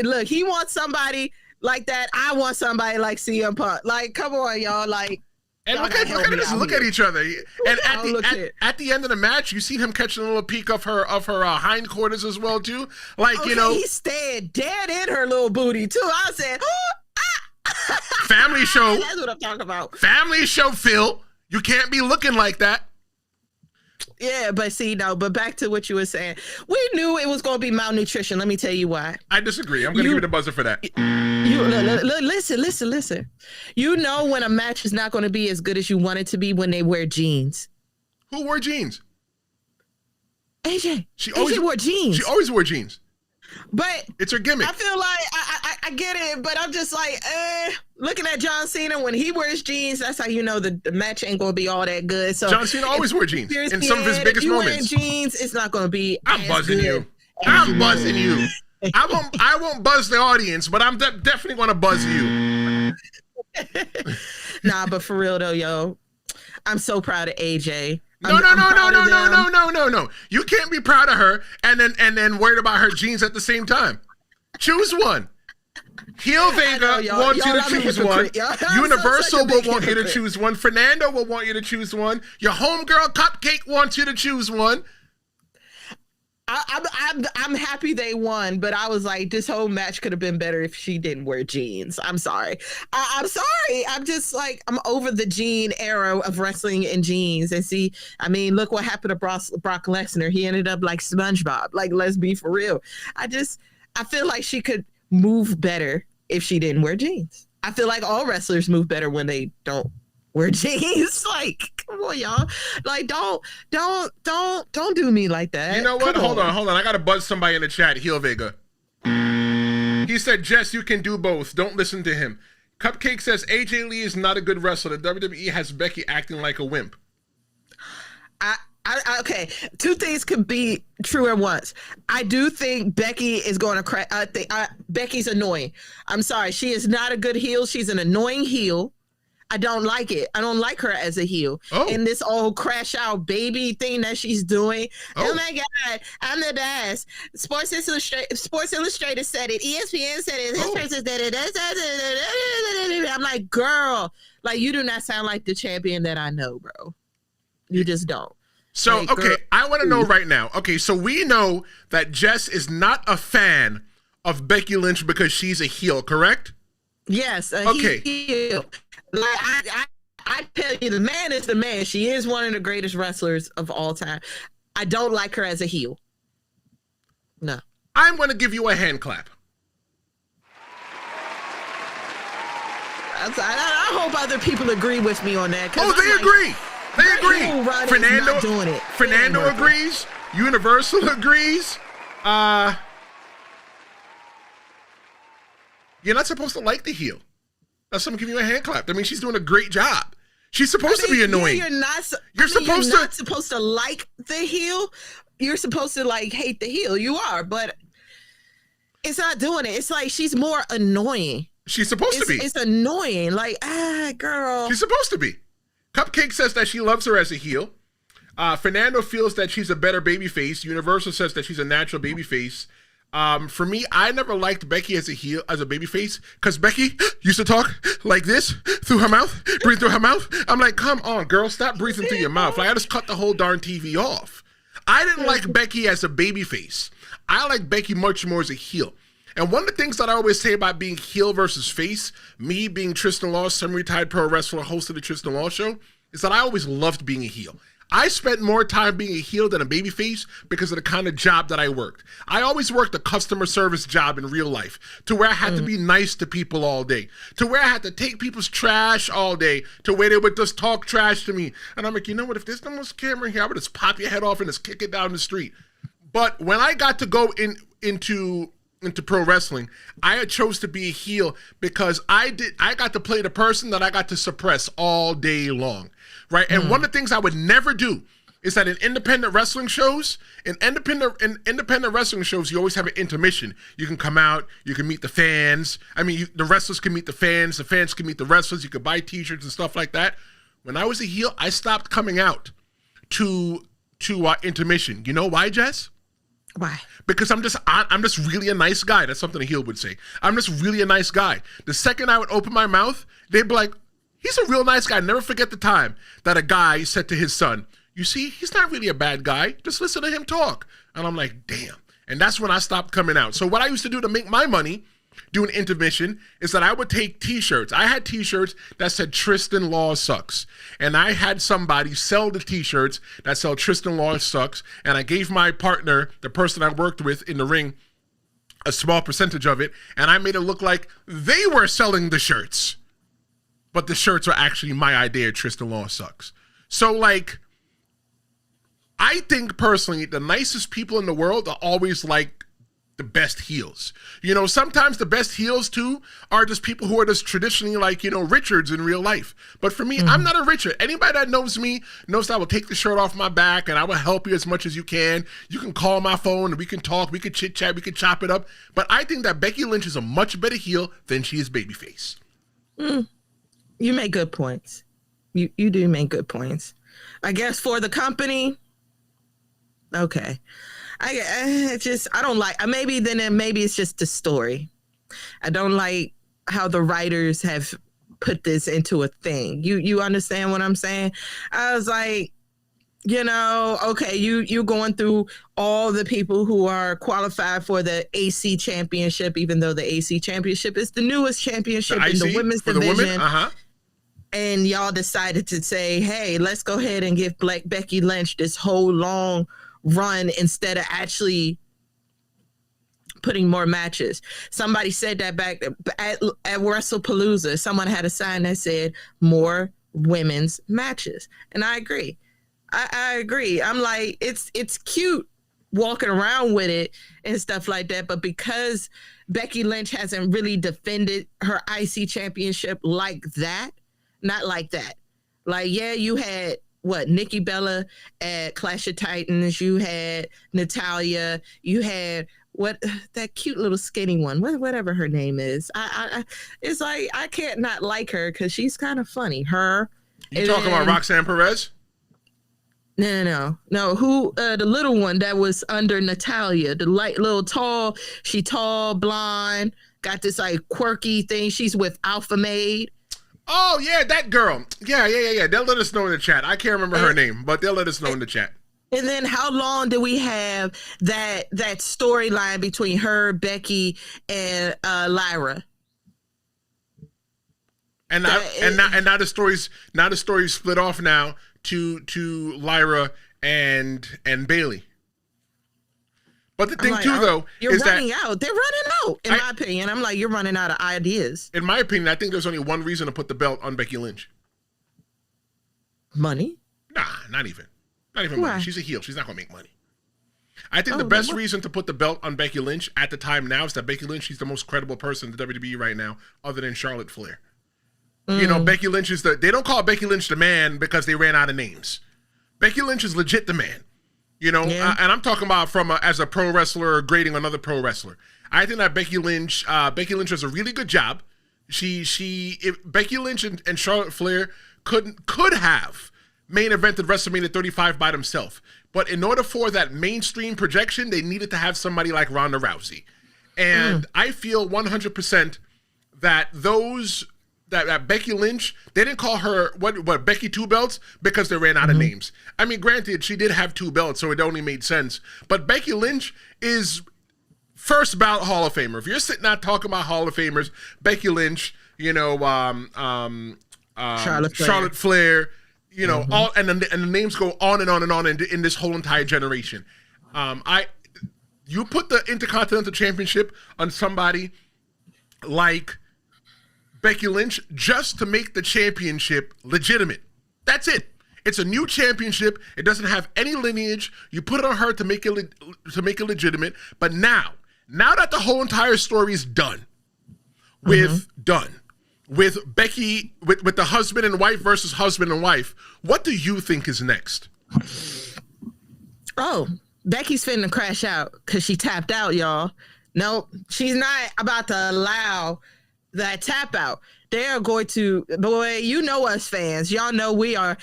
look, he wants somebody like that. I want somebody like CM Punk. Like, come on, y'all. Like, and look at each other. And at the end of the match, you see him catching a little peek of her hindquarters as well, too. Like, you know. He stared dead in her little booty, too. I said, family show. That's what I'm talking about. Family show, Phil. You can't be looking like that. Yeah, but but back to what you were saying. We knew it was going to be malnutrition. Let me tell you why. I disagree. I'm going to give you the buzzer for that. Listen. You know when a match is not going to be as good as you want it to be when they wear jeans. Who wore jeans? AJ. AJ wore jeans. She always wore jeans. But it's her gimmick. I feel like I get it, but I'm just like, looking at John Cena when he wears jeans, that's how you know the match ain't gonna be all that good. So John Cena always wore jeans in some of his biggest moments. Jeans, it's not gonna be. I'm buzzing you. I won't buzz the audience, but I'm definitely gonna buzz you. Nah, but for real though, yo, I'm so proud of AJ. No. You can't be proud of her and then worried about her jeans at the same time. Choose one. Heel Vega wants you to choose one. Universal will want you to choose one. Fernando will want you to choose one. Your homegirl Cupcake wants you to choose one. I'm happy they won, but I was like, this whole match could have been better if she didn't wear jeans. I'm sorry. I'm sorry. I'm just like, I'm over the jean era of wrestling in jeans. And see, I mean, look what happened to Brock Lesnar. He ended up like SpongeBob. Like, let's be for real. I feel like she could move better if she didn't wear jeans. I feel like all wrestlers move better when they don't wear jeans. Like, come on, y'all. Like, don't do me like that. You know what? Hold on. I gotta buzz somebody in the chat. Heel Vega. He said, Jess, you can do both. Don't listen to him. Cupcake says, AJ Lee is not a good wrestler. The WWE has Becky acting like a wimp. Okay, two things could be true at once. I do think Becky is going to crack. Becky's annoying. I'm sorry. She is not a good heel. She's an annoying heel. I don't like it. I don't like her as a heel. And this old crash out baby thing that she's doing. Oh my God, I'm the best. Sports Illustrated said it. ESPN said it. This person said it. I'm like, girl, like you do not sound like the champion that I know, bro. You just don't. So, like, okay, girl, I want to know right now. Okay, so we know that Jess is not a fan of Becky Lynch because she's a heel, correct? Yes. Okay. Heel. Like, I tell you, the man is the man. She is one of the greatest wrestlers of all time. I don't like her as a heel. No. I'm going to give you a hand clap. I hope other people agree with me on that. Oh, they agree. They agree. Fernando agrees. Universal agrees. You're not supposed to like the heel. That's why I'm giving you a hand clap. I mean, she's doing a great job. She's supposed to be annoying. Yeah, you're not supposed to like the heel. You're supposed to like hate the heel. You are, but it's not doing it. It's like she's more annoying. She's supposed to be. It's annoying. Like, girl. She's supposed to be. Cupcake says that she loves her as a heel. Fernando feels that she's a better babyface. Universal says that she's a natural babyface. For me, I never liked Becky as a heel, as a babyface, because Becky used to talk like this through her mouth, breathe through her mouth. I'm like, come on, girl, stop breathing through your mouth. Like, I just cut the whole darn TV off. I didn't like Becky as a babyface. I like Becky much more as a heel. And one of the things that I always say about being heel versus face, me being Tristen Law's semi-retired pro wrestler, host of the Tristen Law Show, is that I always loved being a heel. I spent more time being a heel than a babyface because of the kind of job that I worked. I always worked a customer service job in real life, to where I had to be nice to people all day, to where I had to take people's trash all day, to where they would just talk trash to me. And I'm like, you know what, if there's no more camera here, I would just pop your head off and just kick it down the street. But when I got to go into pro wrestling, I chose to be a heel because I got to play the person that I got to suppress all day long, right? And one of the things I would never do is that in independent wrestling shows, you always have an intermission. You can come out, you can meet the fans. I mean, the wrestlers can meet the fans can meet the wrestlers. You could buy T-shirts and stuff like that. When I was a heel, I stopped coming out to intermission. You know why, Jess? Why? Because I'm just really a nice guy. That's something a heel would say. I'm just really a nice guy. The second I would open my mouth, they'd be like, he's a real nice guy. Never forget the time that a guy said to his son, you see, he's not really a bad guy. Just listen to him talk. And I'm like, damn. And that's when I stopped coming out. So what I used to do to make my money doing intermission is that I would take T-shirts. I had T-shirts that said Tristen Law Sucks. And I had somebody sell the T-shirts that sell Tristen Law Sucks. And I gave my partner, the person I worked with in the ring, a small percentage of it. And I made it look like they were selling the shirts. But the shirts were actually my idea, Tristen Law Sucks. So, like, I think personally the nicest people in the world are always like the best heels. You know, sometimes the best heels too are just people who are just traditionally like, you know, Richards in real life. But for me, I'm not a Richard. Anybody that knows me knows that I will take the shirt off my back and I will help you as much as you can. You can call my phone and we can talk, we can chit chat, we can chop it up. But I think that Becky Lynch is a much better heel than she is babyface. You make good points. You do make good points. I guess for the company, okay. I don't like, maybe it's just the story. I don't like how the writers have put this into a thing. You understand what I'm saying? I was like, you know, okay, you're going through all the people who are qualified for the AC championship, even though the AC championship is the newest championship in the women's division. And y'all decided to say, hey, let's go ahead and give Becky Lynch this whole long run instead of actually putting more matches. Somebody said that back at WrestlePalooza. Someone had a sign that said more women's matches. And I agree. I agree. I'm like, it's cute walking around with it and stuff like that. But because Becky Lynch hasn't really defended her IC championship like that, not like that. Like, yeah, you had Nikki Bella at Clash of Titans. You had Natalya. You had that cute little skinny one, whatever her name is. I it's like I can't not like her because she's kind of funny. Her. You talking about Roxanne Perez? No. Who the little one that was under Natalya, the little tall. She tall, blonde, got this like quirky thing. She's with Alpha Maid. Oh yeah, that girl. Yeah. They'll let us know in the chat. I can't remember her name, but they'll let us know in the chat. And then how long do we have that storyline between her, Becky, and Lyra? And now the story's split off now to Lyra and Bailey. But the thing too, though, is that they're running out. In my opinion, I'm like, you're running out of ideas. In my opinion, I think there's only one reason to put the belt on Becky Lynch. Money? Nah, not even. Not even Why? money. She's a heel. She's not going to make money. I think the best reason to put the belt on Becky Lynch at the time now is that Becky Lynch, she's the most credible person in the WWE right now, other than Charlotte Flair. You know, Becky Lynch is they don't call Becky Lynch the man because they ran out of names. Becky Lynch is legit the man. You know, and I'm talking about as a pro wrestler grading another pro wrestler. I think that Becky Lynch does a really good job. If Becky Lynch and Charlotte Flair could have main evented WrestleMania 35 by themselves. But in order for that mainstream projection, they needed to have somebody like Ronda Rousey. And I feel 100% that that Becky Lynch, they didn't call her what Becky Two Belts because they ran out of names. I mean, granted, she did have two belts, so it only made sense. But Becky Lynch is first ballot Hall of Famer. If you're sitting out talking about Hall of Famers, Becky Lynch, you know, Charlotte Flair, you know, all and the names go on and on and on in this whole entire generation. You put the Intercontinental Championship on somebody like Becky Lynch just to make the championship legitimate. That's it. It's a new championship. It doesn't have any lineage. You put it on her to make it legitimate. But now that the whole entire story is done with Becky, with the husband and wife versus husband and wife, what do you think is next? Oh, Becky's finna crash out because she tapped out, y'all. Nope, she's not about to allow that tap out. They are going to, boy, you know us fans. Y'all know we are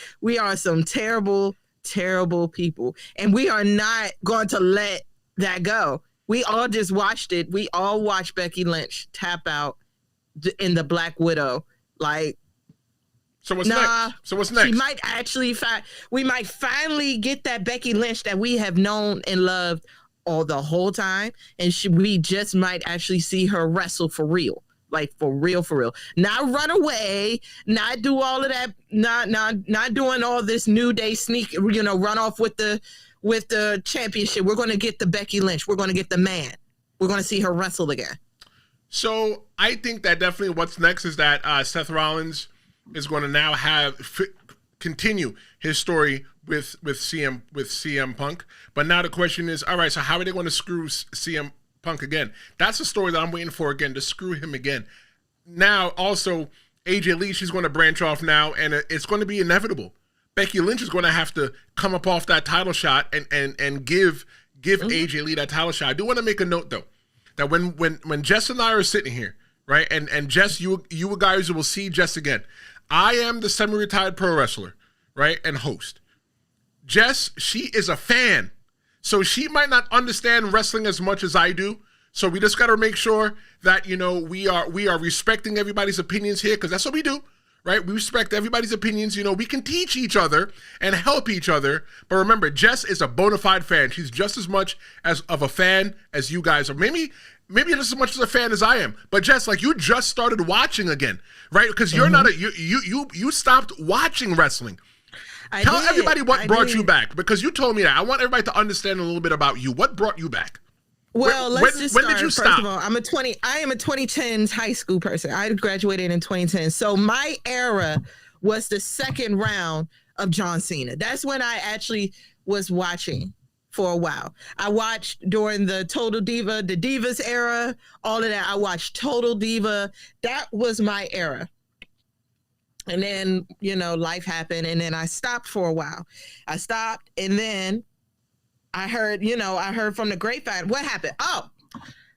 some terrible, terrible people. And we are not going to let that go. We all just watched it. We all watched Becky Lynch tap out in the Black Widow. Like, so what's next? She might actually we might finally get that Becky Lynch that we have known and loved all the whole time. And we just might actually see her wrestle for real. Like for real. Not run away, not do all of that, not doing all this New Day sneak, you know, run off with the championship. We're going to get the Becky Lynch. We're going to get the man. We're going to see her wrestle again. So I think that definitely what's next is that Seth Rollins is going to now continue his story with CM Punk. But now the question is, all right, so how are they going to screw CM Punk again? That's the story that I'm waiting for again, to screw him again. Now, also, AJ Lee, she's going to branch off now, and it's going to be inevitable. Becky Lynch is going to have to come up off that title shot and give AJ Lee that title shot. I do want to make a note, though, that when Jess and I are sitting here, right, and Jess, you guys will see Jess again. I am the semi-retired pro wrestler, right, and host. Jess, she is a fan. So she might not understand wrestling as much as I do. So we just got to make sure that, you know, we are respecting everybody's opinions here, because that's what we do, right? We respect everybody's opinions. You know, we can teach each other and help each other. But remember, Jess is a bona fide fan. She's just as much of a fan as you guys are. Maybe just as much as a fan as I am. But Jess, like, you just started watching again, right? Because you're not you stopped watching wrestling. Tell everybody what brought you back, because you told me that. I want everybody to understand a little bit about you. What brought you back? Well, let's just start. When did you stop? First of all, I am a 2010s high school person. I graduated in 2010. So my era was the second round of John Cena. That's when I actually was watching for a while. I watched during the Total Diva, the Divas era, all of that. I watched Total Diva. That was my era. And then, life happened, and then I stopped for a while. I stopped, and then I heard from the grapevine. What happened? Oh,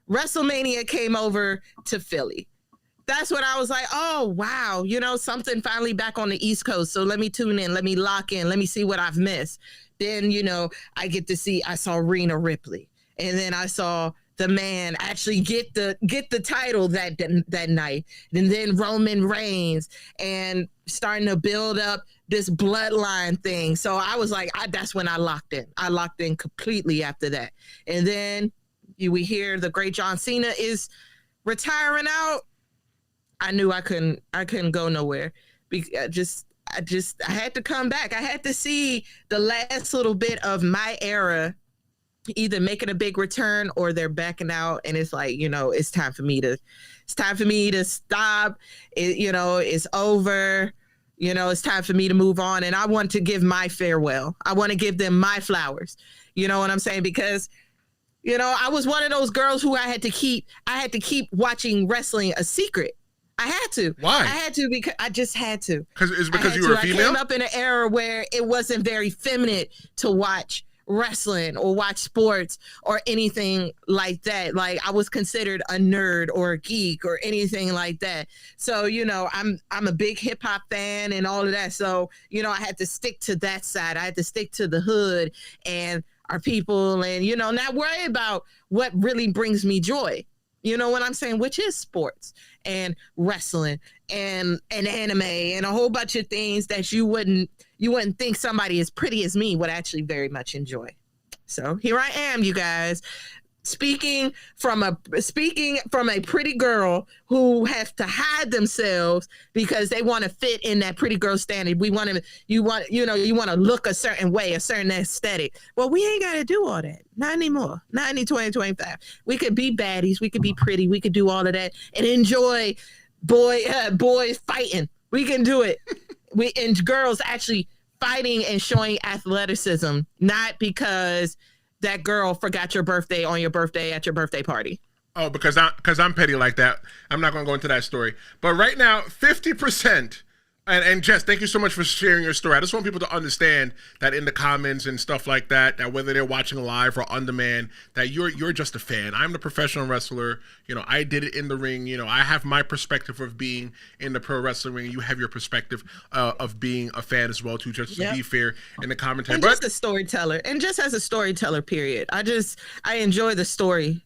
WrestleMania came over to Philly. That's when I was like, oh, wow, something finally back on the East Coast. So let me tune in. Let me lock in. Let me see what I've missed. Then, I saw Rhea Ripley. And then I saw the man actually get the title that night. And then Roman Reigns and starting to build up this bloodline thing. So I was like, that's when I locked in. I locked in completely after that. And then we hear the great John Cena is retiring out. I knew I couldn't go nowhere. I had to come back. I had to see the last little bit of my era either making a big return or they're backing out, and it's like, it's time for me to stop. It's over. It's time for me to move on, and I want to give my farewell. I want to give them my flowers. You know what I'm saying? Because I was one of those girls who I had to keep watching wrestling a secret. I had to. Why? I had to because I just had to. Because you were a female? I came up in an era where it wasn't very feminine to watch wrestling or watch sports or anything like that. Like, I was considered a nerd or a geek or anything like that. So, I'm a big hip hop fan and all of that. So, I had to stick to that side. I had to stick to the hood and our people and, not worry about what really brings me joy. You know what I'm saying? Which is sports and wrestling and anime and a whole bunch of things that you wouldn't think somebody as pretty as me would actually very much enjoy. So here I am, you guys, speaking from a pretty girl who has to hide themselves because they want to fit in that pretty girl standard. You want to look a certain way, a certain aesthetic. Well, we ain't got to do all that. Not anymore. Not in 2025. We could be baddies. We could be pretty. We could do all of that and enjoy boys fighting. We can do it. And girls actually fighting and showing athleticism, not because that girl forgot your birthday on your birthday at your birthday party. Oh, because I'm petty like that. I'm not going to go into that story. But right now, 50%. And Jess, thank you so much for sharing your story. I just want people to understand that in the comments and stuff like that, that whether they're watching live or on demand, that you're just a fan. I'm the professional wrestler. I did it in the ring. I have my perspective of being in the pro wrestling ring. You have your perspective of being a fan as well, too, just to be fair in the commentary. And just a storyteller. And just as a storyteller, period. I enjoy the story.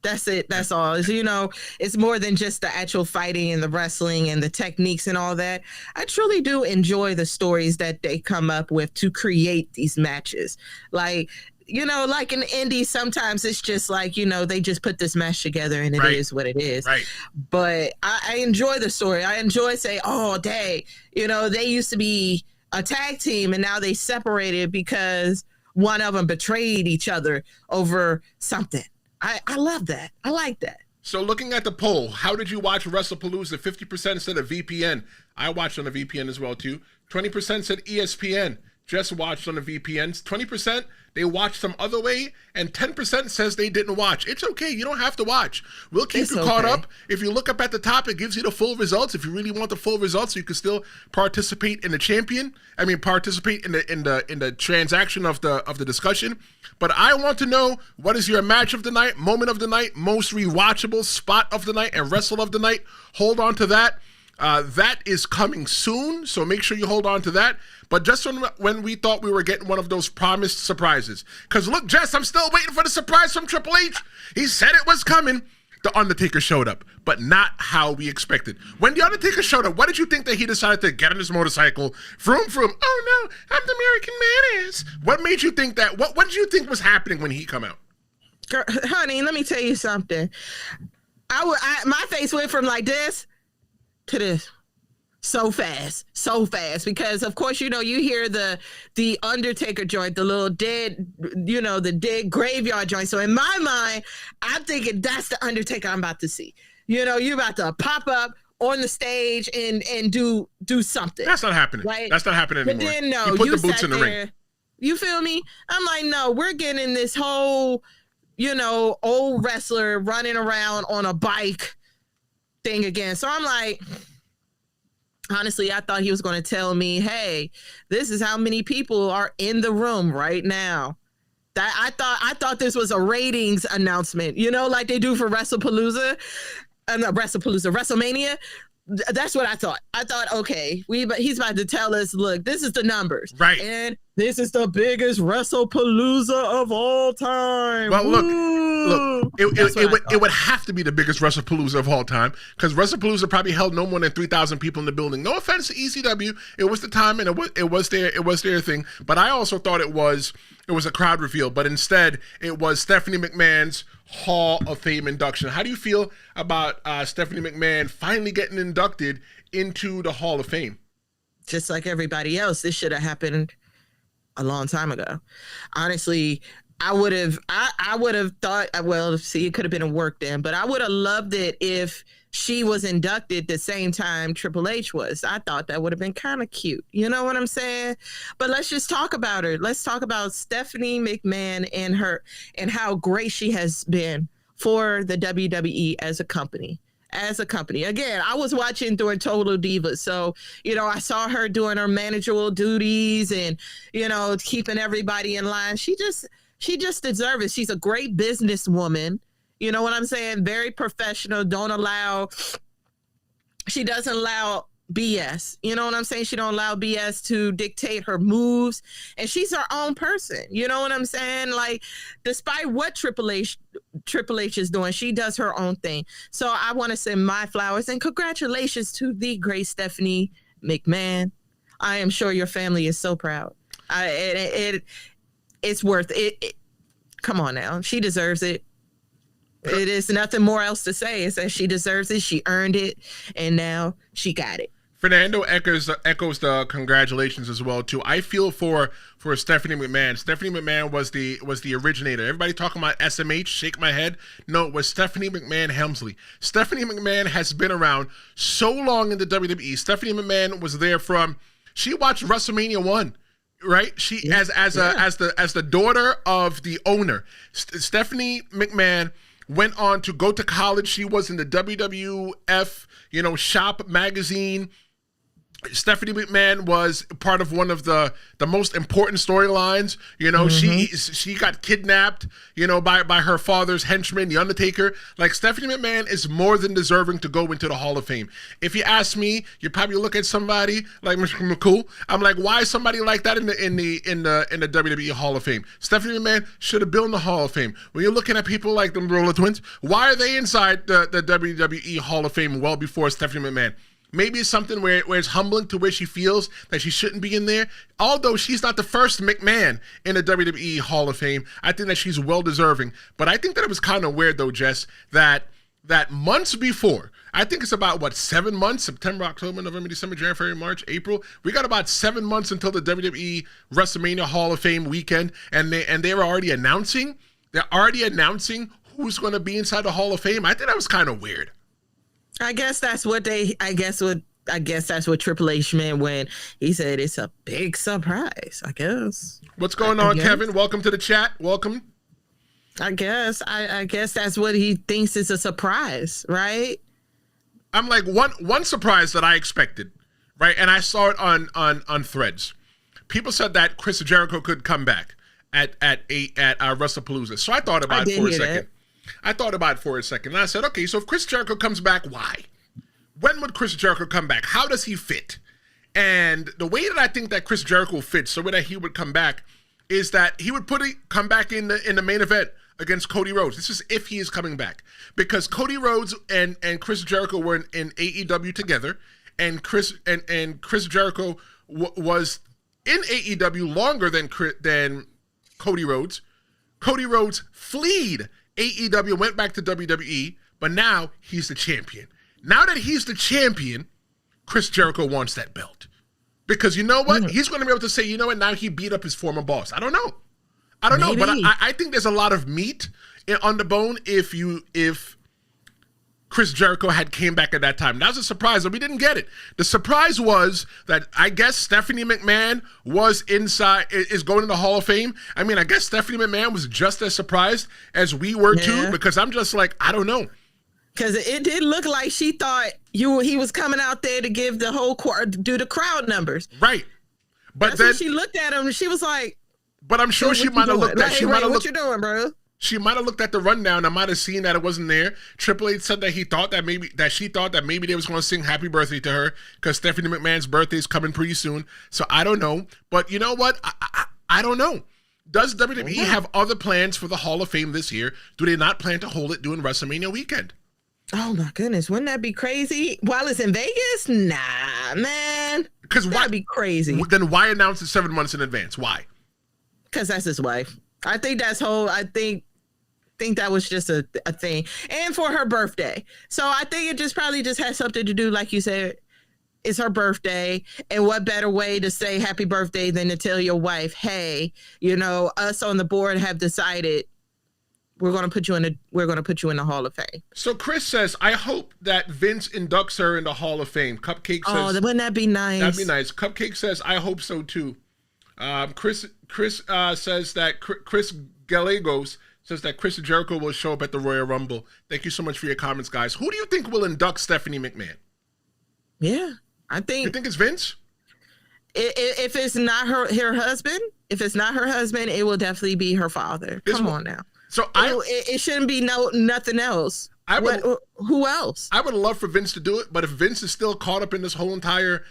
That's it. That's all. It's more than just the actual fighting and the wrestling and the techniques and all that. I truly do enjoy the stories that they come up with to create these matches. Like, like in the indies, sometimes it's just like, they just put this match together and it is what it is. Right. But I enjoy the story. I enjoy saying, oh, dang, they used to be a tag team and now they separated because one of them betrayed each other over something. I love that. I like that. So looking at the poll, how did you watch WrestlePalooza? 50% said a VPN. I watched on a VPN as well, too. 20% said ESPN. Just watched on a VPN. 20% they watched some other way, and 10% says they didn't watch. It's okay. You don't have to watch. We'll keep you caught up. If you look up at the top, it gives you the full results. If you really want the full results, you can still participate in the participate in the transaction of the discussion. But I want to know, what is your match of the night, moment of the night, most rewatchable spot of the night, and wrestle of the night? Hold on to that. That is coming soon, so make sure you hold on to that. But just when we thought we were getting one of those promised surprises. Because look, Jess, I'm still waiting for the surprise from Triple H. He said it was coming. The Undertaker showed up, but not how we expected. When The Undertaker showed up, what did you think that he decided to get on his motorcycle? Vroom. Oh, no, I'm the American Badass. What made you think that? What did you think was happening when he come out? Girl, honey, let me tell you something. My face went from like this to this so fast because of course you hear the Undertaker joint, the little dead, the dead graveyard joint. So in my mind, I'm thinking that's the Undertaker I'm about to see. You're about to pop up on the stage and do something. That's not happening. Right? That's not happening anymore. But then no, you put you the boots in the ring. You feel me? I'm like, no, we're getting this whole, old wrestler running around on a bike thing again. So I'm like, honestly, I thought he was going to tell me, hey, this is how many people are in the room right now. That I thought this was a ratings announcement, like they do for WrestlePalooza. WrestleMania. That's what I thought. I thought, okay, he's about to tell us, look, this is the numbers. Right. And this is the biggest WrestlePalooza of all time. Well, look, it would have to be the biggest WrestlePalooza of all time, because WrestlePalooza probably held no more than 3,000 people in the building. No offense to ECW. It was the time, and it was their thing. But I also thought it was a crowd reveal, but instead it was Stephanie McMahon's Hall of Fame induction. How do you feel about Stephanie McMahon finally getting inducted into the Hall of Fame? Just like everybody else, this should have happened a long time ago. Honestly, I would have thought, well, see, it could have been a work then, but I would have loved it if she was inducted the same time Triple H was. I thought that would have been kind of cute. You know what I'm saying? But let's just talk about her. Let's talk about Stephanie McMahon and how great she has been for the WWE as a company. Again, I was watching during Total Divas. So, I saw her doing her managerial duties and, keeping everybody in line. She just deserves it. She's a great businesswoman. You know what I'm saying? Very professional. She doesn't allow BS. You know what I'm saying? She don't allow BS to dictate her moves. And she's her own person. You know what I'm saying? Like, despite what Triple H is doing, she does her own thing. So I want to send my flowers and congratulations to the great Stephanie McMahon. I am sure your family is so proud. It's worth it. Come on now. She deserves it. It is nothing more else to say. It's that she deserves it. She earned it. And now she got it. Fernando echoes the congratulations as well too. I feel for Stephanie McMahon. Stephanie McMahon was the originator. Everybody talking about SMH, shake my head. No, it was Stephanie McMahon Helmsley. Stephanie McMahon has been around so long in the WWE. Stephanie McMahon was there she watched WrestleMania 1. Right, she as the daughter of the owner. Stephanie McMahon went on to go to college. She was in the WWF, shop magazine. Stephanie McMahon was part of one of the most important storylines. She got kidnapped, by her father's henchman, The Undertaker. Like, Stephanie McMahon is more than deserving to go into the Hall of Fame. If you ask me, you probably look at somebody like Mr. McCool. I'm like, why is somebody like that in the WWE Hall of Fame? Stephanie McMahon should have been in the Hall of Fame. When you're looking at people like the Roller Twins, why are they inside the WWE Hall of Fame well before Stephanie McMahon? Maybe it's something where it's humbling to where she feels that she shouldn't be in there. Although she's not the first McMahon in the WWE Hall of Fame, I think that she's well deserving. But I think that it was kind of weird though, Jess, that months before, I think it's about 7 months, September, October, November, December, January, February, March, April. We got about 7 months until the WWE WrestleMania Hall of Fame weekend, and they're already announcing who's going to be inside the Hall of Fame. I think that was kind of weird. I guess that's what Triple H meant when he said it's a big surprise, I guess. What's going on, Kevin? Welcome to the chat. Welcome. I guess that's what he thinks is a surprise, right? I'm like, one surprise that I expected, right? And I saw it on Threads. People said that Chris Jericho could come back at WrestlePalooza. So I thought about it for a second. And I said, okay, so if Chris Jericho comes back, why? When would Chris Jericho come back? How does he fit? And the way that I think that Chris Jericho will fit, so that he would come back, is that he would come back in the main event against Cody Rhodes. This is if he is coming back. Because Cody Rhodes and Chris Jericho were in AEW together, and Chris Jericho was in AEW longer than Cody Rhodes. Cody Rhodes fled AEW, went back to WWE, but now he's the champion. Now that he's the champion, Chris Jericho wants that belt. Because you know what? He's going to be able to say, you know what? Now he beat up his former boss. I don't know, but I think there's a lot of meat on the bone if Chris Jericho had came back at that time. That was a surprise, and we didn't get it. The surprise was that I guess Stephanie McMahon is going to the Hall of Fame. I mean, I guess Stephanie McMahon was just as surprised as we were too, because I'm just like, I don't know. Because it did look like she thought he was coming out there to give the whole do the crowd numbers. Right. But that's then when she looked at him and she was like, but I'm sure she might have looked at what you doing, bro? She might have looked at the rundown. I might have seen that it wasn't there. Triple H said that she thought that maybe they was going to sing happy birthday to her because Stephanie McMahon's birthday is coming pretty soon. So I don't know. But you know what? I don't know. Does WWE have other plans for the Hall of Fame this year? Do they not plan to hold it during WrestleMania weekend? Oh my goodness. Wouldn't that be crazy? While it's in Vegas? Nah, man. That'd be crazy. Then why announce it 7 months in advance? Why? Because that's his wife. I think that was just a thing. And for her birthday. So I think it probably has something to do, like you said, it's her birthday. And what better way to say happy birthday than to tell your wife, hey, us on the board have decided we're going to put you in the Hall of Fame. So Chris says, I hope that Vince inducts her in the Hall of Fame. Cupcake says, wouldn't that be nice? That'd be nice. Cupcake says, I hope so too. Chris says that Chris Gallegos says that Chris Jericho will show up at the Royal Rumble. Thank you so much for your comments, guys. Who do you think will induct Stephanie McMahon? Yeah, I think. You think it's Vince? If it's not her husband, it will definitely be her father. Come on now. So it shouldn't be nothing else. Who else? I would love for Vince to do it, but if Vince is still caught up in this whole entire,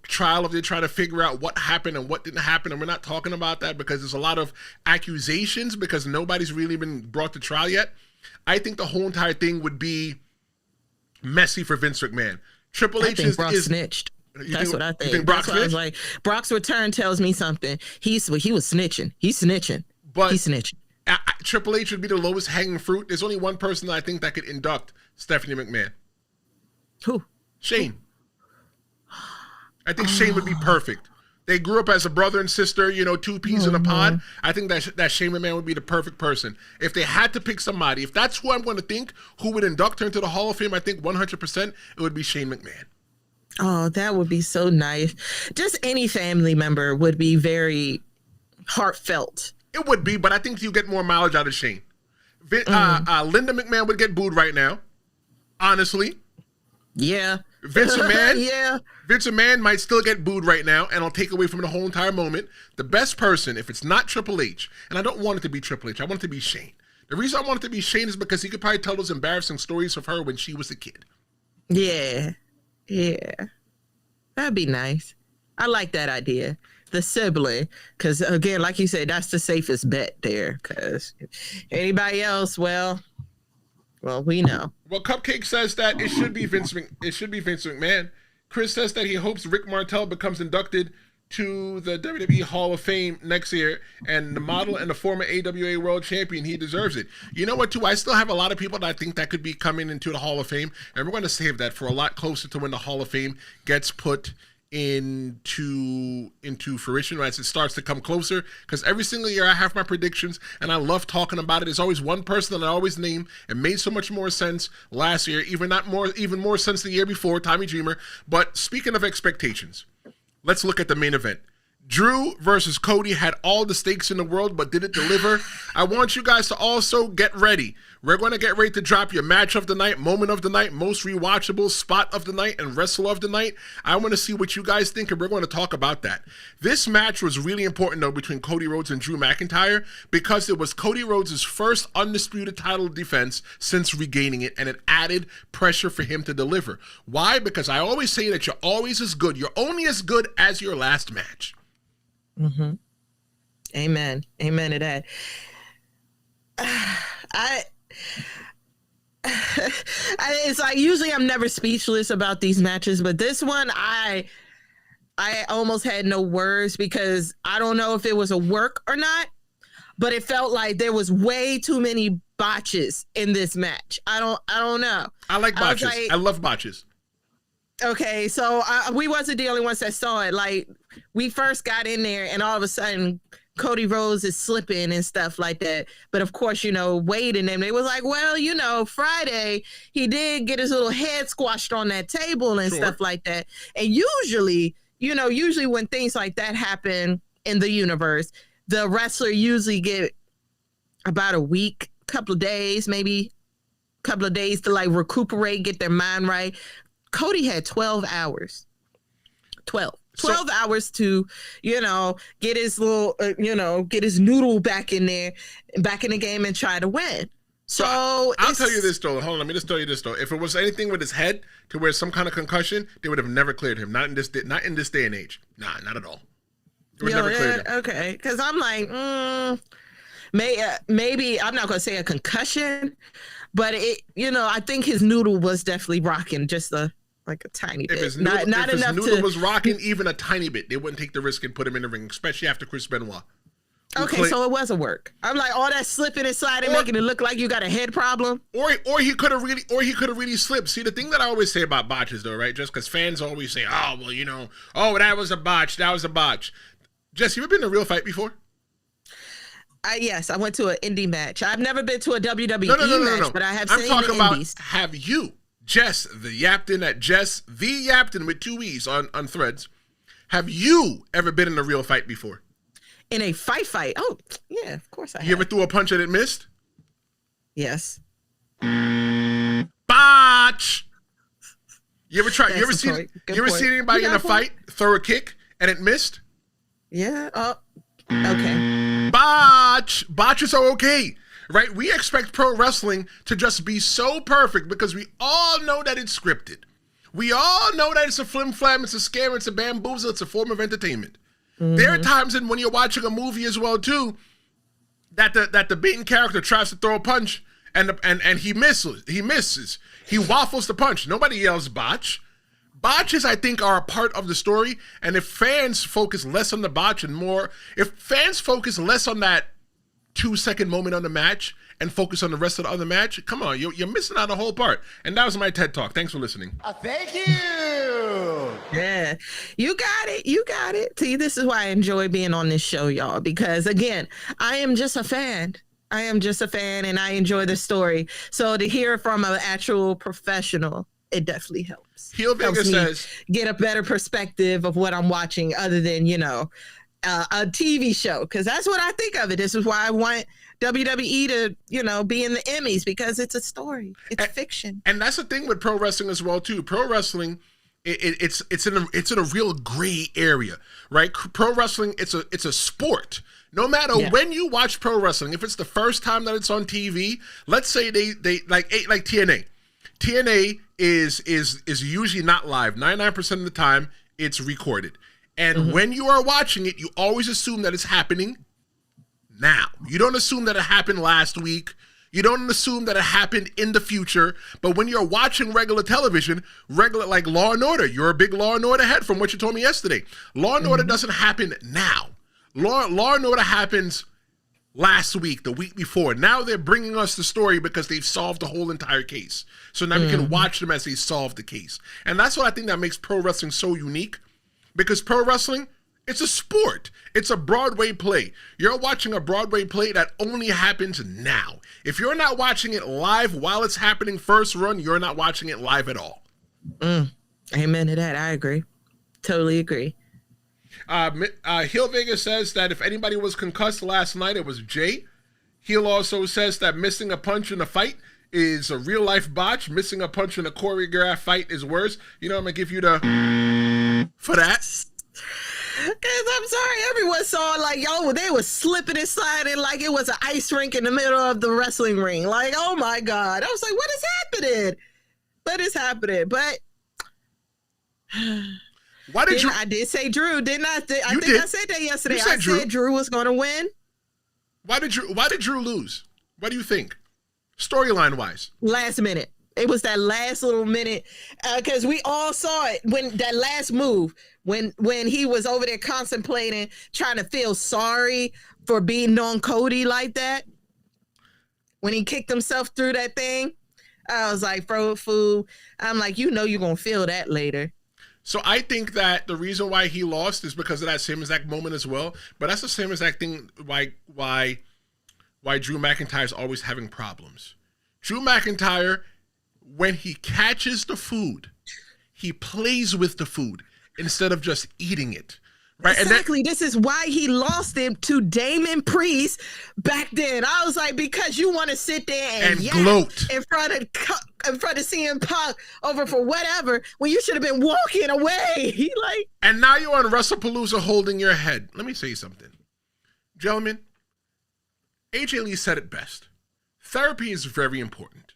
trial of they trying to figure out what happened and what didn't happen, and we're not talking about that because there's a lot of accusations because nobody's really been brought to trial yet. I think the whole entire thing would be messy for Vince McMahon. Triple H is snitched. That's what I think. You think Brock snitched? I was like, Brock's return tells me something. He was snitching. He's snitching. Triple H would be the lowest hanging fruit. There's only one person that I think that could induct Stephanie McMahon. Who? Shane. I think Shane would be perfect. They grew up as a brother and sister, two peas in a pod. I think that Shane McMahon would be the perfect person. If they had to pick somebody, if that's who I'm going to think who would induct her into the Hall of Fame, I think 100% it would be Shane McMahon. Oh, that would be so nice. Just any family member would be very heartfelt. It would be, but I think you get more mileage out of Shane. Linda McMahon would get booed right now. Honestly. Yeah. Vince McMahon. Yeah. Vince McMahon might still get booed right now, and I'll take away from the whole entire moment. The best person, if it's not Triple H, and I don't want it to be Triple H, I want it to be Shane. The reason I want it to be Shane is because he could probably tell those embarrassing stories of her when she was a kid. Yeah. Yeah. That'd be nice. I like that idea. The sibling, because again, like you said, that's the safest bet there. Because anybody else, well, we know. Well, Cupcake says that it should be Vince McMahon. Chris says that he hopes Rick Martel becomes inducted to the WWE Hall of Fame next year, and the model and the former AWA World Champion, he deserves it. You know what, too? I still have a lot of people that I think that could be coming into the Hall of Fame, and we're going to save that for a lot closer to when the Hall of Fame gets put into fruition as it starts to come closer, because every single year I have my predictions and I love talking about it. There's always one person that I always name. It made so much more sense last year, even more sense the year before, Tommy Dreamer. But speaking of expectations, let's look at the main event. Drew versus Cody had all the stakes in the world, but did it deliver? I want you guys to also get ready. We're going to get ready to drop your match of the night, moment of the night, most rewatchable, spot of the night, and wrestle of the night. I want to see what you guys think, and we're going to talk about that. This match was really important, though, between Cody Rhodes and Drew McIntyre, because it was Cody Rhodes' first undisputed title defense since regaining it, and it added pressure for him to deliver. Why? Because I always say that you're always as good. You're only as good as your last match. Mm-hmm. Amen to that. It's like usually I'm never speechless about these matches, but this one I almost had no words because I don't know if it was a work or not, but it felt like there was way too many botches in this match. I don't know. I like botches. I love botches. Okay, so we wasn't the only ones that saw it. Like, we first got in there, and all of a sudden, Cody Rhodes is slipping and stuff like that. But of course, you know, Wade and them, they was like, well, you know, Friday, he did get his little head squashed on that table and stuff like that. And usually, you know, when things like that happen in the universe, the wrestler usually get about a week, couple of days, maybe a couple of days to like recuperate, get their mind right. Cody had 12 hours. 12 hours to, you know, get his little, get his noodle back in there, back in the game and try to win. So I'll tell you this though. Hold on, let me just tell you this though. If it was anything with his head to where some kind of concussion, they would have never cleared him. Not in this day and age. Nah, not at all. They would never cleared him. Okay, because I'm like, maybe I'm not gonna say a concussion, but it, you know, I think his noodle was definitely rocking just like a tiny bit. If his noodle was rocking even a tiny bit, they wouldn't take the risk and put him in the ring, especially after Chris Benoit. Okay, so it was a work. I'm like, all that slipping and sliding, making it look like you got a head problem. Or he could have really slipped. See, the thing that I always say about botches, though, right? Just because fans always say, "Oh, well, you know, that was a botch. That was a botch." Jess, you ever been in a real fight before? Yes, I went to an indie match. I've never been to a WWE match, but I have seen the indies. Have you, Jess, the Yaptain at Jess, the Yaptain with 2 E's on Threads, have you ever been in a real fight before? In a fight? Oh, yeah, of course I have. You ever threw a punch and it missed? Yes. Botch! You ever seen anybody in a fight throw a kick and it missed? Yeah. Oh, okay. Botches are okay, right? We expect pro wrestling to just be so perfect because we all know that it's scripted. We all know that it's a flim flam, it's a scam, it's a bamboozle, it's a form of entertainment. Mm-hmm. There are times when you're watching a movie as well too, that the beaten character tries to throw a punch and he misses. He waffles the punch. Nobody yells botch. Botches, I think, are a part of the story, and if fans focus less on the botch and more, if fans focus less on that 2-second moment on the match and focus on the rest of the other match, come on, you're missing out a whole part. And that was my TED Talk. Thanks for listening. Thank you. Yeah, you got it. See, this is why I enjoy being on this show, y'all, because again, I am just a fan. And I enjoy the story. So to hear from an actual professional, it definitely helps. Heel Vega says, get a better perspective of what I'm watching other than, you know, a TV show. Because that's what I think of it. This is why I want WWE to, you know, be in the Emmys, because it's a story. It's fiction. And that's the thing with pro wrestling as well, too. Pro wrestling, it's in a real gray area, right? Pro wrestling, it's a sport. No matter when you watch pro wrestling, if it's the first time that it's on TV, let's say they like TNA. TNA is usually not live. 99% of the time, it's recorded. And when you are watching it, you always assume that it's happening now. You don't assume that it happened last week. You don't assume that it happened in the future. But when you're watching regular television, like Law & Order, you're a big Law & Order head from what you told me yesterday. Law & Order doesn't happen now. Law & Order happens last week, the week before. Now they're bringing us the story because they've solved the whole entire case. So now we can watch them as they solve the case. And that's what I think that makes pro wrestling so unique, because pro wrestling, it's a sport. It's a Broadway play. You're watching a Broadway play that only happens now. If you're not watching it live while it's happening first run, you're not watching it live at all. Amen to that. I agree. Totally agree. Heel Vega says that if anybody was concussed last night, it was Jay. Heel also says that missing a punch in a fight is a real life botch. Missing a punch in a choreographed fight is worse. You know, I'm gonna give you the for that. Cause I'm sorry, everyone saw like, yo, they was slipping and sliding like it was an ice rink in the middle of the wrestling ring. Like, oh my God. I was like, what is happening? What is happening? But why did you? I did say Drew, didn't I? I think I said that yesterday. I said Drew was going to win. Why did Drew lose? What do you think? Storyline wise. Last minute. It was that last little minute, because we all saw it when that last move, when he was over there contemplating, trying to feel sorry for beating on Cody like that. When he kicked himself through that thing, I was like, bro, fool. I'm like, you know, you're going to feel that later. So I think that the reason why he lost is because of that same exact moment as well. But that's the same exact thing why Drew McIntyre is always having problems. Drew McIntyre, when he catches the food, he plays with the food instead of just eating it. Right? Exactly. This is why he lost it to Damon Priest back then. I was like, because you want to sit there and gloat in front of CM Punk over for whatever when you should have been walking away. And now you're on WrestlePalooza holding your head. Let me say something, gentlemen. AJ Lee said it best. Therapy is very important.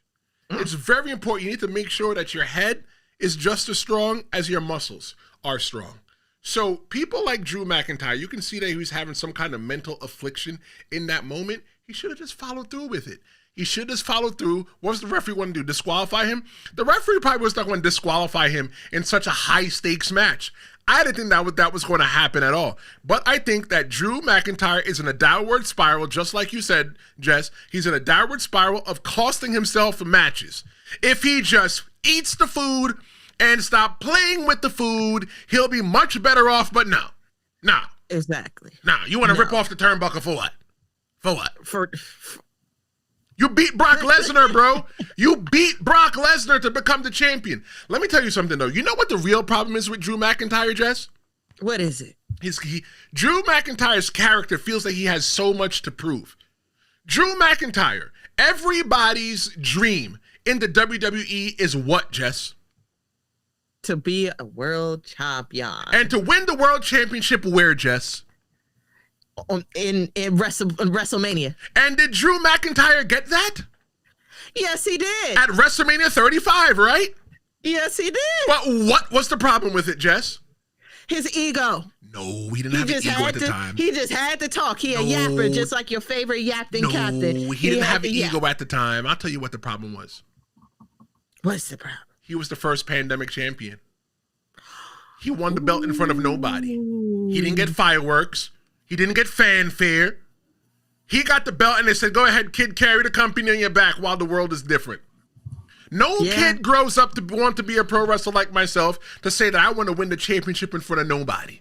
It's very important. You need to make sure that your head is just as strong as your muscles are strong. So people like Drew McIntyre, you can see that he was having some kind of mental affliction in that moment. He should have just followed through with it. He should just follow through. What was the referee want to do? Disqualify him? The referee probably was not going to disqualify him in such a high-stakes match. I didn't think that was going to happen at all. But I think that Drew McIntyre is in a downward spiral, just like you said, Jess. He's in a downward spiral of costing himself matches. If he just eats the food and stop playing with the food, he'll be much better off. But no. Exactly. No, you want to rip off the turnbuckle for what? For what? You beat Brock Lesnar, bro. You beat Brock Lesnar to become the champion. Let me tell you something, though. You know what the real problem is with Drew McIntyre, Jess? What is it? Drew McIntyre's character feels that he has so much to prove. Drew McIntyre, everybody's dream in the WWE is what, Jess? To be a world champion. And to win the world championship where, Jess? In WrestleMania. And did Drew McIntyre get that? Yes, he did. At WrestleMania 35, right? Yes, he did. But what was the problem with it, Jess? His ego. No, he didn't have an ego at the time. He just had to talk. He a yapper, just like your favorite Yaptain captain. No, he didn't have an ego at the time. I'll tell you what the problem was. What's the problem? He was the first pandemic champion. He won the belt in front of nobody. He didn't get fireworks. He didn't get fanfare. He got the belt and they said, go ahead, kid, carry the company on your back while the world is different. No kid grows up to want to be a pro wrestler like myself to say that I want to win the championship in front of nobody.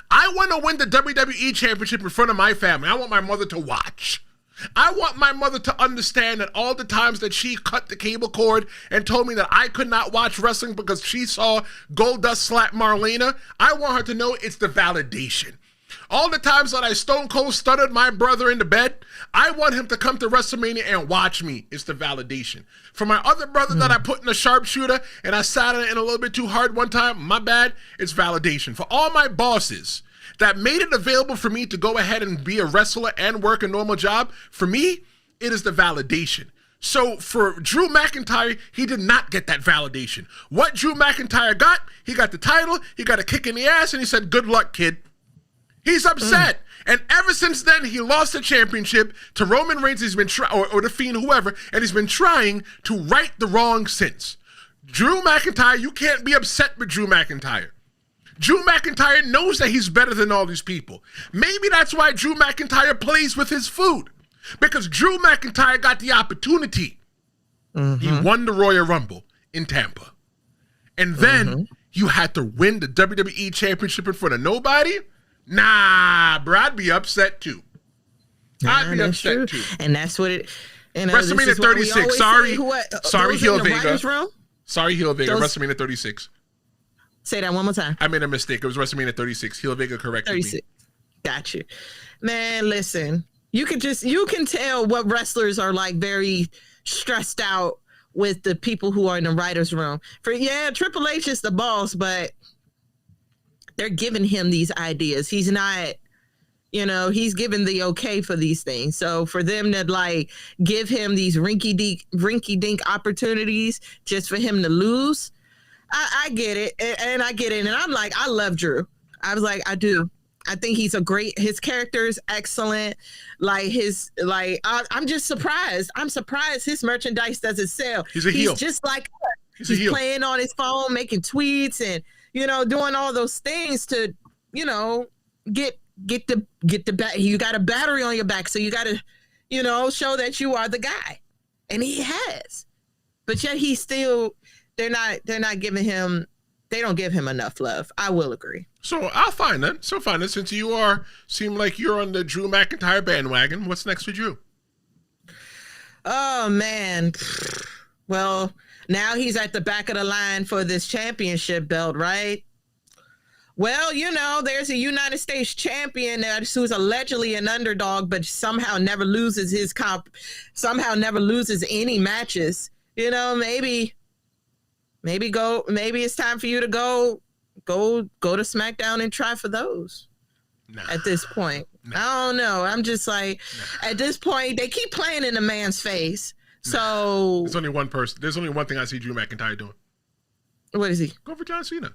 I want to win the WWE Championship in front of my family. I want my mother to watch. I want my mother to understand that all the times that she cut the cable cord and told me that I could not watch wrestling because she saw Goldust slap Marlena, I want her to know it's the validation. All the times that I stone cold stuttered my brother in the bed, I want him to come to WrestleMania and watch me. It's the validation. For my other brother that I put in a sharpshooter and I sat in a little bit too hard one time, my bad, it's validation. For all my bosses that made it available for me to go ahead and be a wrestler and work a normal job, for me, it is the validation. So for Drew McIntyre, he did not get that validation. What Drew McIntyre got, he got the title, he got a kick in the ass, and he said, good luck, kid. He's upset. And ever since then, he lost the championship to Roman Reigns. He's been or the Fiend, whoever, and he's been trying to right the wrong since. Drew McIntyre, you can't be upset with Drew McIntyre. Drew McIntyre knows that he's better than all these people. Maybe that's why Drew McIntyre plays with his food. Because Drew McIntyre got the opportunity. He won the Royal Rumble in Tampa. And then you had to win the WWE Championship in front of nobody? Nah, bro, I'd be upset too. I'd be upset too. And that's what it... WrestleMania 36. Sorry, Heel Vega. Sorry, Heel Vega. WrestleMania 36. Say that one more time. I made a mistake. It was WrestleMania 36. Heel Vega corrected 36. Me. Got you. Man, listen. You can tell what wrestlers are like very stressed out with the people who are in the writer's room. Triple H is the boss, but they're giving him these ideas. He's not, he's given the okay for these things. So for them to like give him these rinky dink opportunities just for him to lose, I get it. And I get it. And I'm like, I love Drew. I was like, I do. I think his character is excellent. I'm just surprised. I'm surprised his merchandise doesn't sell. He's a heel. He's just like us. He's playing on his phone, making tweets and, doing all those things to, get the back. You got a battery on your back. So you got to, show that you are the guy. And he has, but yet he's still, they're not giving him they don't give him enough love. I will agree. So I'll find that. Since you seem like you're on the Drew McIntyre bandwagon. What's next for Drew? Oh man. Well, now he's at the back of the line for this championship belt, right? Well, there's a United States champion who's allegedly an underdog, but somehow never loses any matches. Maybe it's time for you to go to SmackDown and try for those. At this point. I don't know. I'm just like, at this point, they keep playing in the man's face. So there's only one person. There's only one thing I see Drew McIntyre doing. What is he? Go for John Cena.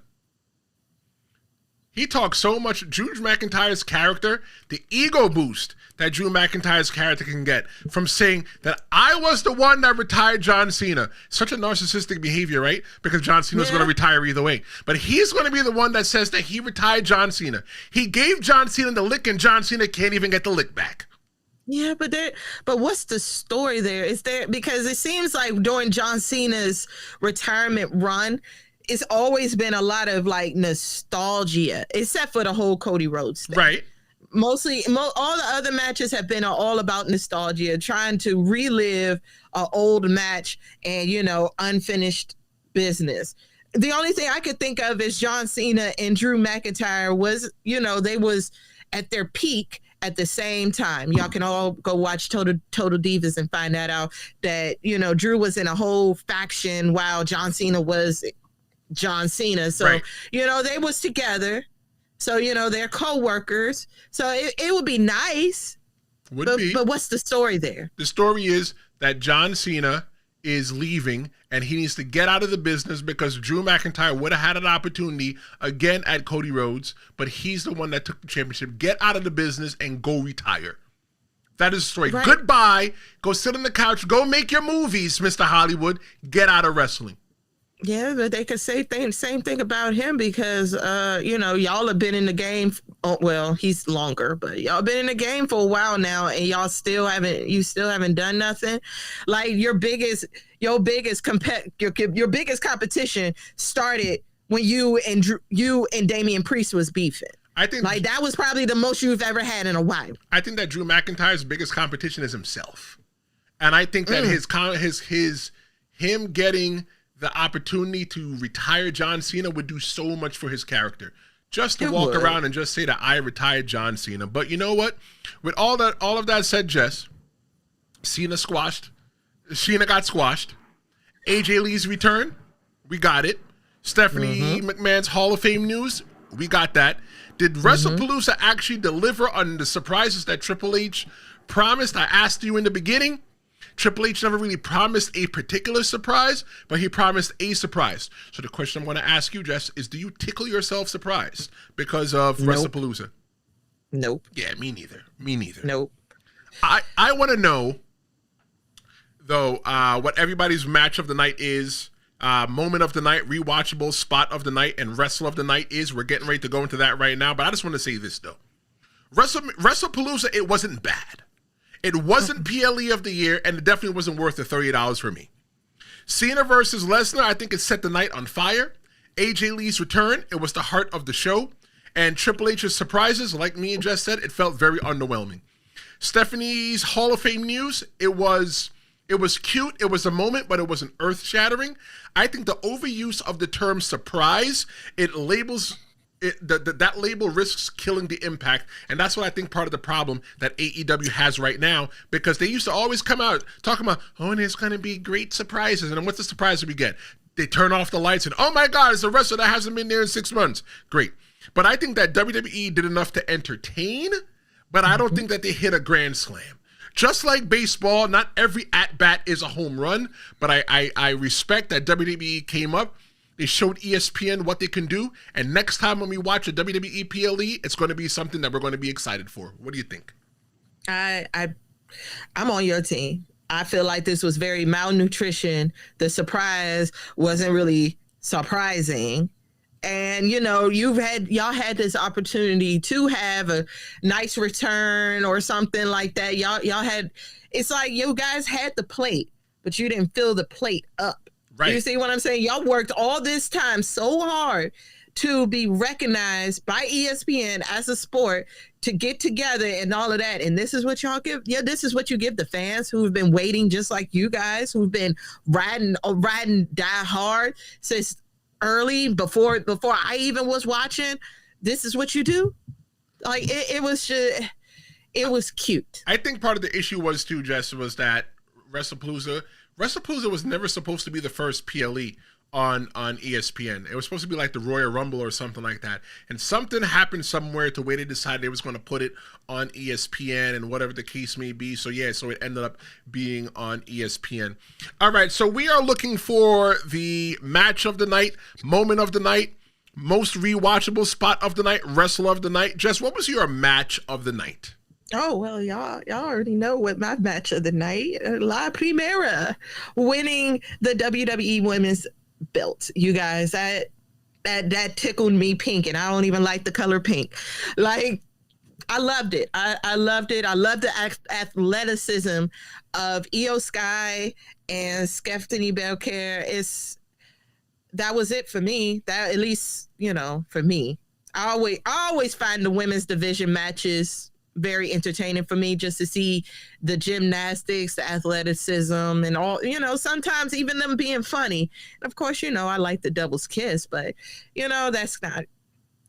He talks so much. Drew McIntyre's character, the ego boost that Drew McIntyre's character can get from saying that I was the one that retired John Cena. Such a narcissistic behavior, right? Because John Cena's going to retire either way. But he's going to be the one that says that he retired John Cena. He gave John Cena the lick, and John Cena can't even get the lick back. Yeah, but what's the story there? Is there, because it seems like during John Cena's retirement run, it's always been a lot of like nostalgia, except for the whole Cody Rhodes thing. Right. Mostly, all the other matches have been all about nostalgia, trying to relive an old match and, unfinished business. The only thing I could think of is John Cena and Drew McIntyre was, they was at their peak at the same time. Y'all can all go watch Total Divas and find that out, that, Drew was in a whole faction while John Cena was John Cena. So, right. They was together. So, they're co-workers. So it would be nice. But what's the story there? The story is that John Cena is leaving and he needs to get out of the business because Drew McIntyre would have had an opportunity again at Cody Rhodes, but he's the one that took the championship. Get out of the business and go retire. That is the story. Right. Goodbye. Go sit on the couch. Go make your movies, Mr. Hollywood. Get out of wrestling. Yeah, but they could say same thing about him because, y'all have been in the game. Well, he's longer, but y'all been in the game for a while now, and y'all still haven't done nothing. Like your biggest competition started when you and Damian Priest was beefing. I think like that was probably the most you've ever had in a while. I think that Drew McIntyre's biggest competition is himself, and I think that him getting the opportunity to retire John Cena would do so much for his character. Just to walk around and just say that I retired John Cena. But you know what? With all of that said, Jess, Cena got squashed. AJ Lee's return, we got it. Stephanie McMahon's Hall of Fame news, we got that. Did WrestlePalooza actually deliver on the surprises that Triple H promised? I asked you in the beginning. Triple H never really promised a particular surprise, but he promised a surprise. So the question I'm going to ask you, Jess, is do you tickle yourself surprised because of WrestlePalooza? Nope. Yeah, me neither. Nope. I want to know, though, what everybody's match of the night is, moment of the night, rewatchable spot of the night, and wrestle of the night is. We're getting ready to go into that right now, but I just want to say this, though. WrestlePalooza, it wasn't bad. It wasn't PLE of the year, and it definitely wasn't worth the $30 for me. Cena versus Lesnar, I think it set the night on fire. AJ Lee's return, it was the heart of the show. And Triple H's surprises, like me and Jess said, it felt very underwhelming. Stephanie's Hall of Fame news, it was cute, it was a moment, but it wasn't earth-shattering. I think the overuse of the term surprise, that label risks killing the impact, and that's what I think part of the problem that AEW has right now, because they used to always come out talking about, and it's going to be great surprises, and then what's the surprise that we get? They turn off the lights and, oh my God, it's a wrestler that hasn't been there in 6 months. Great. But I think that WWE did enough to entertain, but I don't think that they hit a grand slam. Just like baseball, not every at-bat is a home run, but I respect that WWE came up. They showed ESPN what they can do, and next time when we watch a WWE PLE, it's going to be something that we're going to be excited for. What do you think? I'm on your team. I feel like this was very malnutrition. The surprise wasn't really surprising. And, y'all had this opportunity to have a nice return or something like that. Y'all had, it's like you guys had the plate, but you didn't fill the plate up. Right. You see what I'm saying? Y'all worked all this time so hard to be recognized by ESPN as a sport, to get together and all of that. And this is what y'all give. Yeah, this is what you give the fans who've been waiting just like you guys, who've been riding die hard since early before I even was watching. This is what you do. Like it was cute. I think part of the issue was too, Jess, was that WrestlePalooza was never supposed to be the first PLE on ESPN. It was supposed to be like the Royal Rumble or something like that. And something happened somewhere to where they decided they was going to put it on ESPN and whatever the case may be. So yeah, so it ended up being on ESPN. All right, so we are looking for the match of the night, moment of the night, most rewatchable spot of the night, wrestler of the night. Jess, what was your match of the night? Oh, well, y'all already know what my match of the night, La Primera, winning the WWE Women's belt. You guys, that tickled me pink, and I don't even like the color pink. Like, I loved it. I loved it. I loved the athleticism of Io Sky and Stephanie Belcaire. That was it for me. That, at least, for me. I always find the women's division matches very entertaining for me, just to see the gymnastics, the athleticism, and all, sometimes even them being funny. And of course, I like the doubles kiss, but that's not,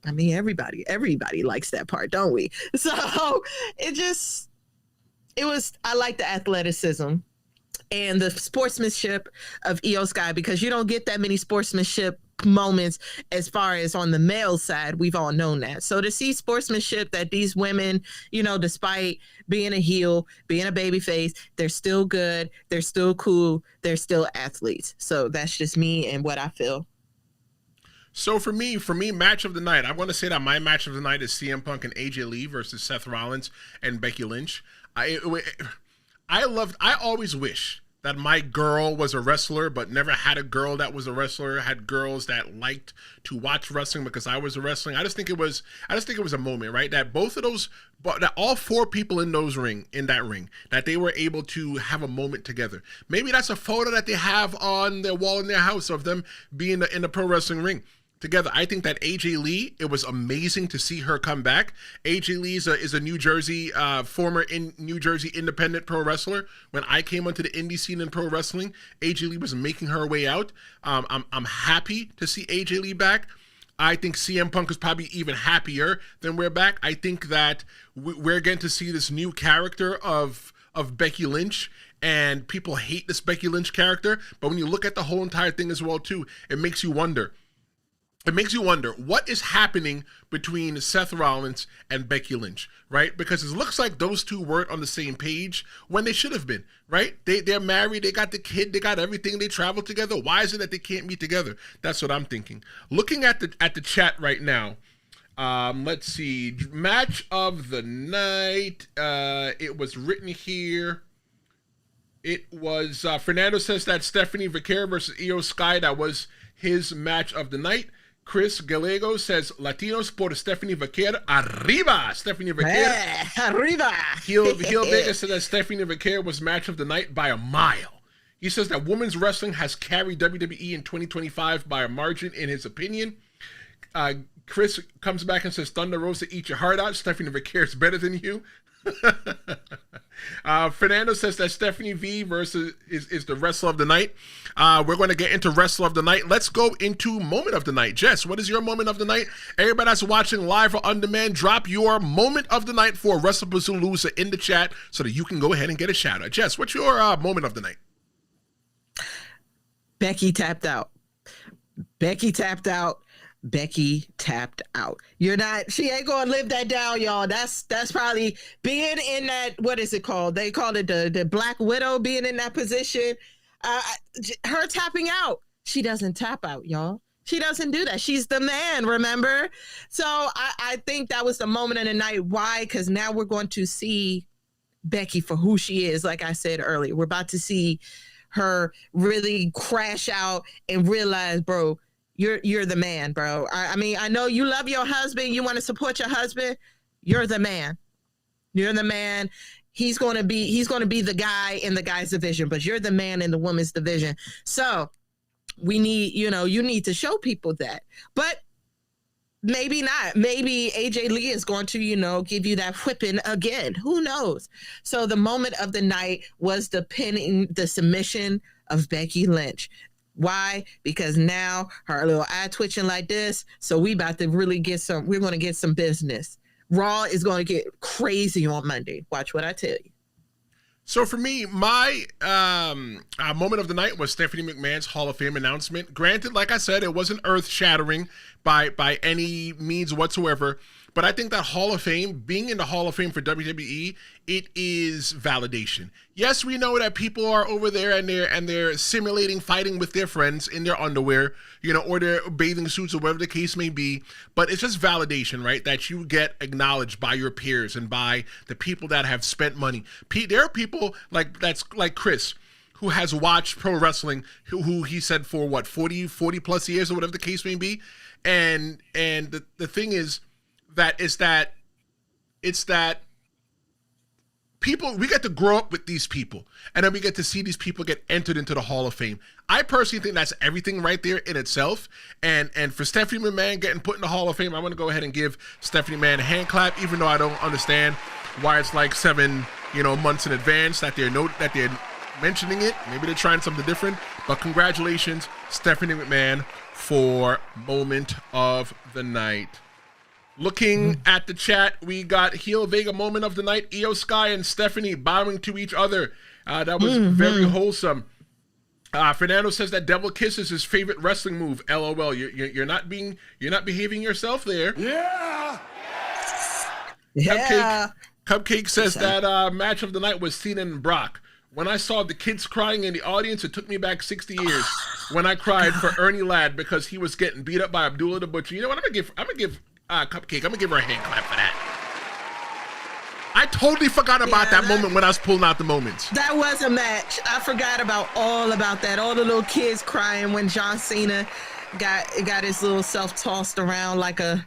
I mean, everybody likes that part, don't we? So I like the athleticism and the sportsmanship of Io Sky, because you don't get that many sportsmanship moments as far as on the male side. We've all known that. So to see sportsmanship that these women, despite being a heel, being a babyface, they're still good, they're still cool, they're still athletes. So that's just me and what I feel. So for me, match of the night, I want to say that my match of the night is CM Punk and AJ Lee versus Seth Rollins and Becky Lynch. I always wish that my girl was a wrestler, but never had a girl that was a wrestler, had girls that liked to watch wrestling because I was a wrestling. I just think it was a moment, right? That both of those, that all four people in that ring, that they were able to have a moment together. Maybe that's a photo that they have on their wall in their house of them being in the pro wrestling ring together. I think that AJ Lee, it was amazing to see her come back. AJ Lee is a New Jersey, former New Jersey independent pro wrestler. When I came onto the indie scene in pro wrestling, AJ Lee was making her way out. I'm happy to see AJ Lee back. I think CM Punk is probably even happier than we're back. I think that we're getting to see this new character of Becky Lynch, and people hate this Becky Lynch character. But when you look at the whole entire thing as well, too, it makes you wonder. It makes you wonder what is happening between Seth Rollins and Becky Lynch, right? Because it looks like those two weren't on the same page when they should have been, right? They're married, they got the kid, they got everything, they travel together. Why is it that they can't meet together? That's what I'm thinking. Looking at the chat right now, let's see, match of the night. It was written here. It was Fernando says that Stephanie Vaquer versus Io Sky, that was his match of the night. Chris Gallego says Latinos por Stephanie Vaquer. Arriba, Stephanie Vaquer. Arriba. Heel Vega said that Stephanie Vaquer was match of the night by a mile. He says that women's wrestling has carried WWE in 2025 by a margin, in his opinion. Chris comes back and says Thunder Rosa, eat your heart out. Stephanie Vaquer is better than you. Fernando says that Stephanie V versus is the wrestler of the night. We're going to get into wrestler of the night. Let's go into moment of the night. Jess, what is your moment of the night? Everybody that's watching live or on demand, drop your moment of the night for WrestlePalooza in the chat so that you can go ahead and get a shout out. Jess, what's your moment of the night? Becky tapped out. Becky tapped out. She ain't gonna live that down, y'all. That's probably being in that, what is it called? They call it the Black Widow, being in that position. Her tapping out. She doesn't tap out, y'all. She doesn't do that. She's the man, remember? So I think that was the moment of the night. Why? Because now we're going to see Becky for who she is. Like I said earlier, we're about to see her really crash out and realize, bro, you're the man, bro. I mean, I know you love your husband. You want to support your husband. You're the man. You're the man. He's going to be the guy in the guys division, but you're the man in the women's division. So we need, you need to show people that. But maybe not. Maybe AJ Lee is going to, give you that whipping again. Who knows? So the moment of the night was the submission of Becky Lynch. Why? Because now her little eye twitching like this. So we about to really we're going to get some business. Raw is going to get crazy on Monday. Watch what I tell you. So for me, my moment of the night was Stephanie McMahon's Hall of Fame announcement. Granted, like I said, it wasn't earth-shattering by any means whatsoever. But I think that Hall of Fame, being in the Hall of Fame for WWE, it is validation. Yes, we know that people are over there and they're simulating fighting with their friends in their underwear, or their bathing suits or whatever the case may be. But it's just validation, right? That you get acknowledged by your peers and by the people that have spent money. There are people like Chris, who has watched pro wrestling, who he said for 40 plus years or whatever the case may be. And the thing is, it's that people, we get to grow up with these people, and then we get to see these people get entered into the Hall of Fame. I personally think that's everything right there in itself. And for Stephanie McMahon getting put in the Hall of Fame, I want to go ahead and give Stephanie McMahon a hand clap, even though I don't understand why it's like 7 months in advance that they're mentioning it. Maybe they're trying something different. But congratulations, Stephanie McMahon, for moment of the night. Looking at the chat, we got Heel Vega moment of the night. Io Sky and Stephanie bowing to each other. That was very wholesome. Fernando says that Devil Kiss is his favorite wrestling move. LOL. You're not behaving yourself there. Yeah. Cupcake says that match of the night was Cena and Brock. When I saw the kids crying in the audience, it took me back 60 years when I cried for Ernie Ladd because he was getting beat up by Abdullah the Butcher. You know what? I'm gonna give Cupcake, I'm gonna give her a hand clap for that. I totally forgot about that moment when I was pulling out the moments. That was a match. I forgot all about that. All the little kids crying when John Cena got his little self tossed around like a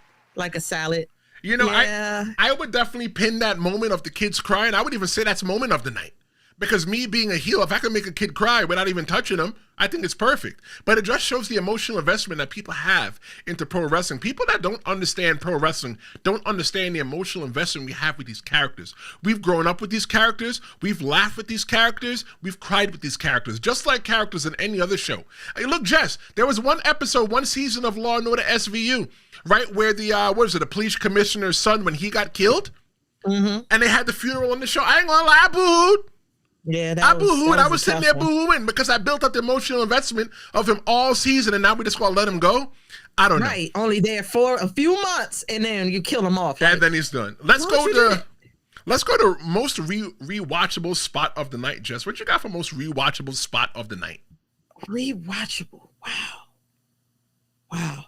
salad. I would definitely pin that moment of the kids crying. I would even say that's moment of the night. Because me being a heel, if I can make a kid cry without even touching them, I think it's perfect. But it just shows the emotional investment that people have into pro wrestling. People that don't understand pro wrestling don't understand the emotional investment we have with these characters. We've grown up with these characters. We've laughed with these characters. We've cried with these characters, just like characters in any other show. Hey, look, Jess, there was one season of Law & Order SVU, right, where the police commissioner's son, when he got killed, and they had the funeral on the show. I ain't gonna lie, I booed. Yeah, I boohooed. I was sitting there boohooing because I built up the emotional investment of him all season, and now we just gonna let him go. I don't know. Right, only there for a few months, and then you kill him off. And then he's done. Let's go to most rewatchable spot of the night, Jess. What you got for most rewatchable spot of the night? Rewatchable. Wow.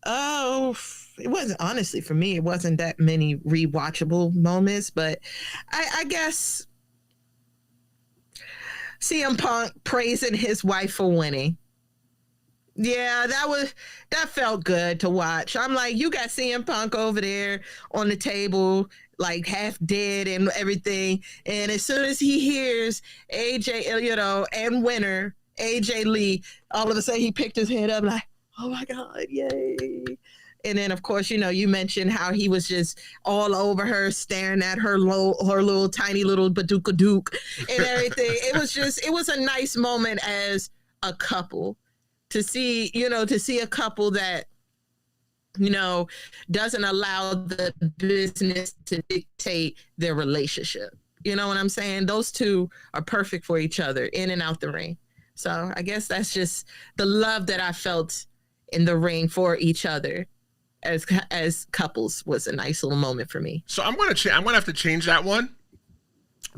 Oh, it wasn't, honestly, for me, it wasn't that many rewatchable moments, but I guess CM Punk praising his wife for winning. Yeah, that felt good to watch. I'm like, you got CM Punk over there on the table, like half dead and everything. And as soon as he hears AJ, and winner, AJ Lee, all of a sudden he picked his head up like, oh my God, yay. And then, of course, you mentioned how he was just all over her, staring at her little tiny little Baduka Duke and everything. It was a nice moment as a couple to see a couple that, doesn't allow the business to dictate their relationship. You know what I'm saying? Those two are perfect for each other in and out the ring. So I guess that's just the love that I felt in the ring for each other as couples was a nice little moment for me. So I'm gonna have to change that one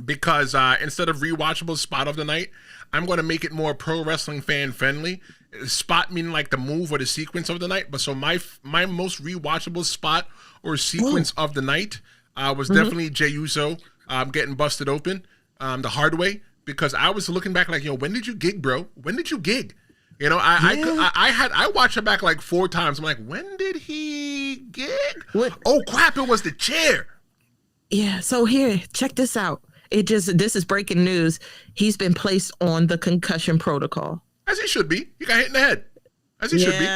because instead of rewatchable spot of the night, I'm gonna make it more pro wrestling fan friendly. Spot meaning like the move or the sequence of the night. But so my most rewatchable spot or sequence of the night was definitely Jey Uso getting busted open the hard way, because I was looking back like, when did you gig, bro? When did you gig? I watched it back like 4 times. I'm like, when did he gig? What? Oh crap! It was the chair. Yeah. So here, check this out. This is breaking news. He's been placed on the concussion protocol. As he should be. He got hit in the head. As he should be.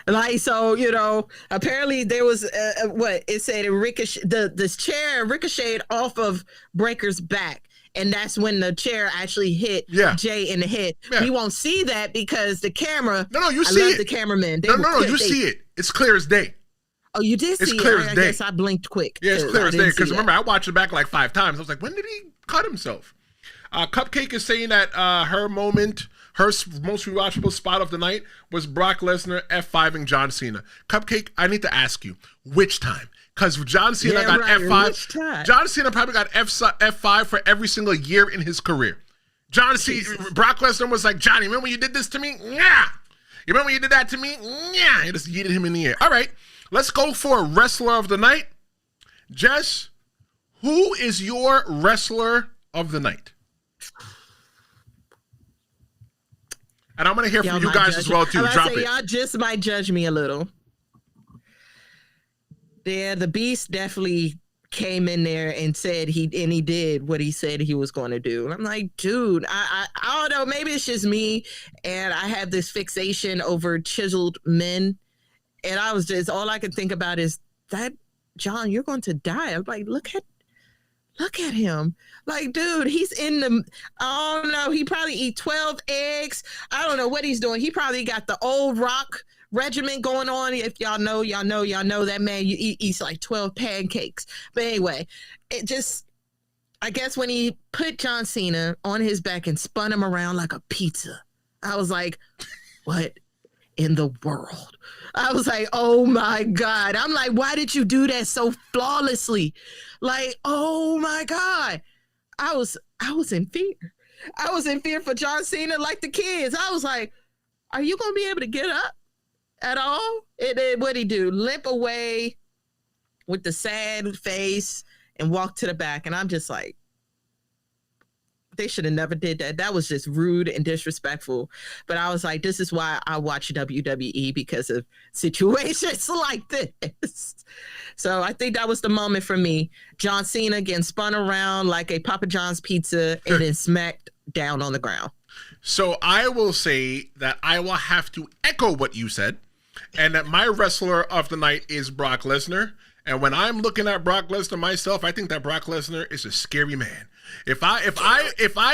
Like, so, apparently there was what it said, this chair ricocheted off of Breaker's back. And that's when the chair actually hit Jay in the head. Yeah. We won't see that because the camera. No, you see it. The cameraman. You see it. It's clear as day. Oh, you did see it? It's clear as day. I guess I blinked quick. Yeah, it's clear as day. Because remember, I watched it back like 5 times. I was like, when did he cut himself? Cupcake is saying that her most rewatchable spot of the night was Brock Lesnar F5ing John Cena. Cupcake, I need to ask you, which time? Because John Cena got F5. John Cena probably got F5 for every single year in his career. Brock Lesnar was like, Johnny, remember when you did this to me? Yeah. You remember when you did that to me? Yeah. He just yeeted him in the air. All right. Let's go for wrestler of the night. Jess, who is your wrestler of the night? And I'm going to hear from you guys as well, too. Drop it. Y'all just might judge me a little. Yeah, the Beast definitely came in there and said he did what he said he was going to do. And I'm like, dude, I don't know. Maybe it's just me. And I have this fixation over chiseled men. And I was just, all I could think about is that, John, you're going to die. I'm like, look at him. Like, dude, he's in the, I don't know. He probably eat 12 eggs. I don't know what he's doing. He probably got the old Rock regimen going on. If y'all know that man eats like 12 pancakes. But anyway, it just, I guess when he put John Cena on his back and spun him around like a pizza, I was like, what in the world? I was like, oh my God. I'm like, why did you do that so flawlessly? Like, oh my God. I was in fear. I was in fear for John Cena like the kids. I was like, are you going to be able to get up at all? What'd he do? Limp away with the sad face and walk to the back. And I'm just like, they should have never did that. That was just rude and disrespectful. But I was like, this is why I watch WWE, because of situations like this. So I think that was the moment for me. John Cena getting spun around like a Papa John's pizza and then smacked down on the ground. So I will say that I will have to echo what you said, and that my wrestler of the night is Brock Lesnar. And when I'm looking at Brock Lesnar myself, I think that Brock Lesnar is a scary man. If I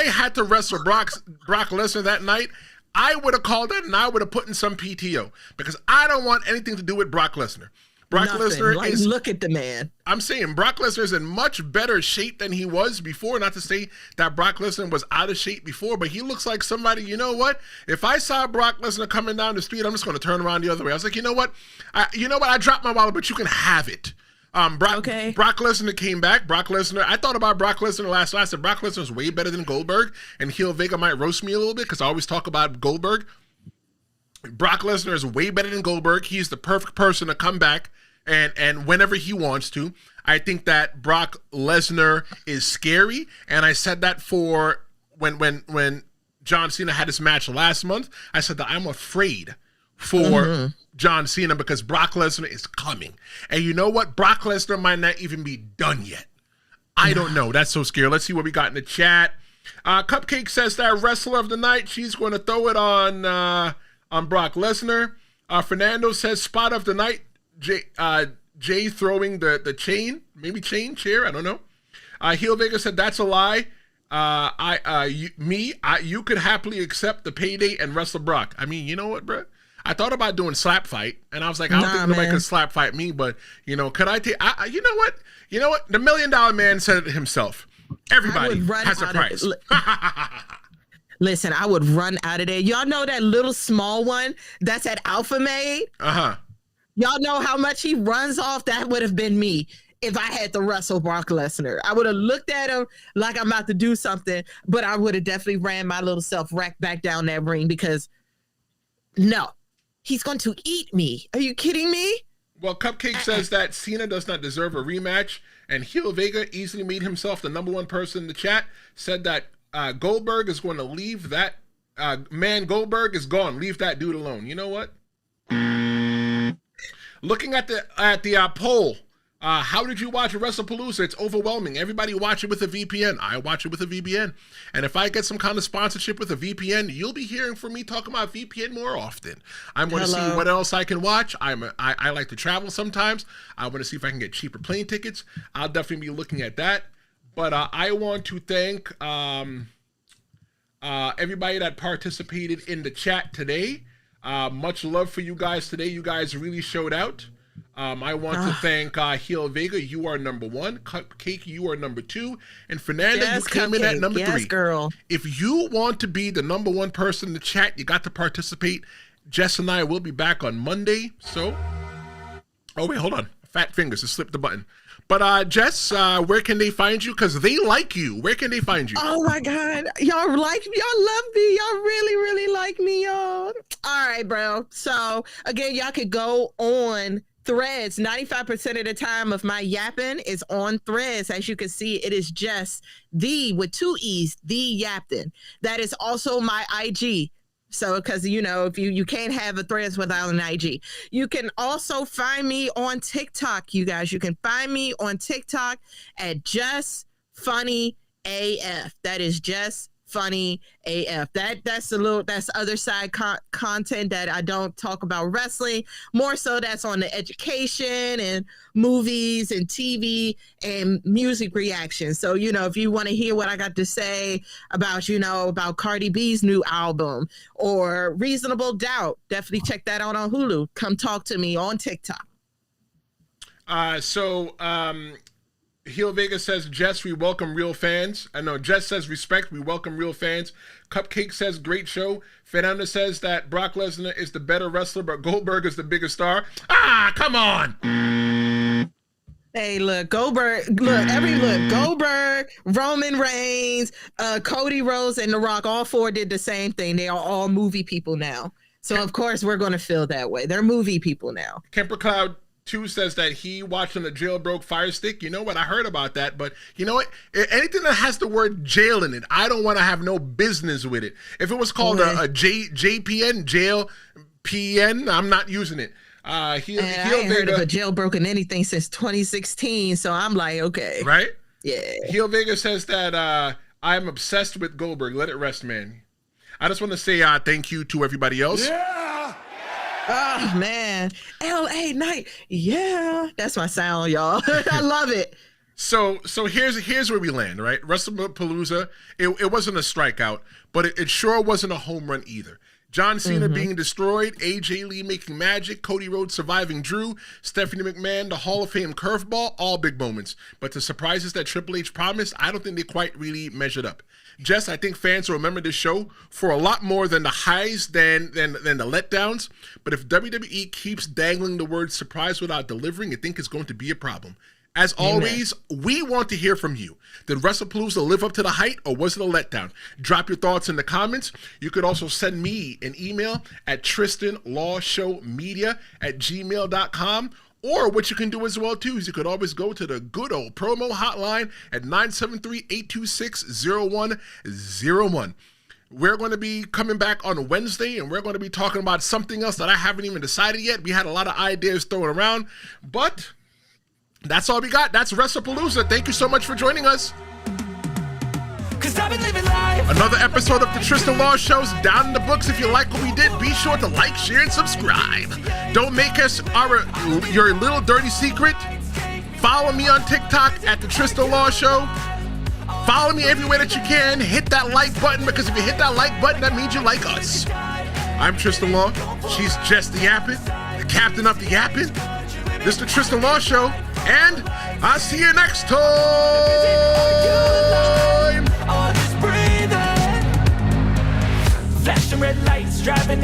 had to wrestle Brock Lesnar that night, I would have called that and I would have put in some PTO, because I don't want anything to do with Brock Lesnar. Lesnar is, look at the man. I'm saying Brock Lesnar is in much better shape than he was before. Not to say that Brock Lesnar was out of shape before, but he looks like somebody, you know what? If I saw Brock Lesnar coming down the street, I'm just going to turn around the other way. I was like, you know what? I dropped my wallet, but you can have it. Brock Lesnar came back. I thought about Brock Lesnar last night. I said Brock Lesnar is way better than Goldberg, and Heel Vega might roast me a little bit because I always talk about Goldberg. Brock Lesnar is way better than Goldberg. He's the perfect person to come back and whenever he wants to. I think that Brock Lesnar is scary, and I said that for when John Cena had his match last month. I said that I'm afraid for John Cena because Brock Lesnar is coming. And you know what? Brock Lesnar might not even be done yet. I don't know. That's so scary. Let's see what we got in the chat. Cupcake says that wrestler of the night, she's going to throw it on Brock Lesnar. Fernando says spot of the night, Jay throwing the chain, maybe chair, I don't know. Heel Vega said that's a lie. You could happily accept the payday and wrestle Brock. I mean, you know what, bro? I thought about doing slap fight, and I was like, I don't think nobody could slap fight me, but could I take? You know what? The $1 Million Man said it himself. Everybody has a price. Listen, I would run out of there. Y'all know that little small one that's at Alpha Made? Y'all know how much he runs off? That would have been me if I had to wrestle Brock Lesnar. I would have looked at him like I'm about to do something, but I would have definitely ran my little self back down that ring because no, he's going to eat me. Are you kidding me? Well, Cupcake says that Cena does not deserve a rematch, and Heel Vega easily made himself the number one person in the chat, said that Goldberg is going to leave that man. Goldberg is gone. Leave that dude alone. You know what? Looking at the poll, How did you watch WrestlePalooza? It's overwhelming. Everybody watch it with a VPN. I watch it with a VPN. And if I get some kind of sponsorship with a VPN, you'll be hearing from me talking about VPN more often. I'm going to see what else I can watch. I like to travel sometimes. I want to see if I can get cheaper plane tickets. I'll definitely be looking at that. But I want to thank everybody that participated in the chat today. Much love for you guys today. You guys really showed out. I want to thank Heel Vega. You are number 1. Cupcake, you are number 2. And Fernanda, you came in at number 3. Girl. If you want to be the number 1 person in the chat, you got to participate. Jess and I will be back on Monday. So, oh wait, hold on. Fat fingers, just slipped the button. But Jess, where can they find you? Because they like you. Where can they find you? Oh my God. Y'all like me. Y'all love me. Y'all really, really like me, y'all. All right, bro. So again, y'all could go on Threads. 95% of the time of my yapping is on Threads. As you can see, it is just with 2 E's, the Yaptain. That is also my IG. So, because, if you can't have a Threads without an IG. You can also find me on TikTok, you guys. You can find me on TikTok at Just Funny AF. That is Just Funny AF. That's other side content that I don't talk about wrestling. More so that's on the education and movies and TV and music reactions. So, if you want to hear what I got to say about, about Cardi B's new album or Reasonable Doubt, definitely check that out on Hulu. Come talk to me on TikTok. Heel Vegas says, Jess, we welcome real fans. I know Jess says, respect, we welcome real fans. Cupcake says, great show. Fernanda says that Brock Lesnar is the better wrestler, but Goldberg is the bigger star. Come on. Hey, look, Goldberg, Roman Reigns, Cody Rhodes, and The Rock, all 4 did the same thing. They are all movie people now. So, of course, we're going to feel that way. They're movie people now. Kemper Cloud 2 says that he watched on the jailbroke Fire Stick. You know what? I heard about that, but you know what? Anything that has the word jail in it, I don't want to have no business with it. If it was called a JPN, jail PN, I'm not using it. I ain't heard of a jailbroken anything since 2016, so I'm like, okay. Right? Yeah. Heel Vega says that I'm obsessed with Goldberg. Let it rest, man. I just want to say thank you to everybody else. Yeah! Oh, man. LA Night. Yeah. That's my sound, y'all. I love it. So here's where we land, right? WrestlePalooza, it wasn't a strikeout, but it sure wasn't a home run either. John Cena being destroyed, AJ Lee making magic, Cody Rhodes surviving Drew, Stephanie McMahon, the Hall of Fame curveball, all big moments. But the surprises that Triple H promised, I don't think they quite really measured up. Jess, I think fans will remember this show for a lot more than the highs than the letdowns. But if WWE keeps dangling the word surprise without delivering, I think it's going to be a problem. As always, we want to hear from you. Did WrestlePalooza live up to the hype, or was it a letdown? Drop your thoughts in the comments. You could also send me an email at tristanlawshowmedia@gmail.com. Or what you can do as well, too, is you could always go to the good old promo hotline at 973-826-0101. We're going to be coming back on Wednesday, and we're going to be talking about something else that I haven't even decided yet. We had a lot of ideas thrown around, but that's all we got. That's WrestlePalooza. Thank you so much for joining us. Another episode of the Tristen Law Show's down in the books. If you like what we did, be sure to like, share, and subscribe. Don't make us your little dirty secret. Follow me on TikTok at the Tristen Law Show. Follow me everywhere that you can. Hit that like button, because if you hit that like button, that means you like us. I'm Tristen Law. She's Jess the Yaptain, the captain of the Yaptain. This is the Tristen Law Show, and I'll see you next time.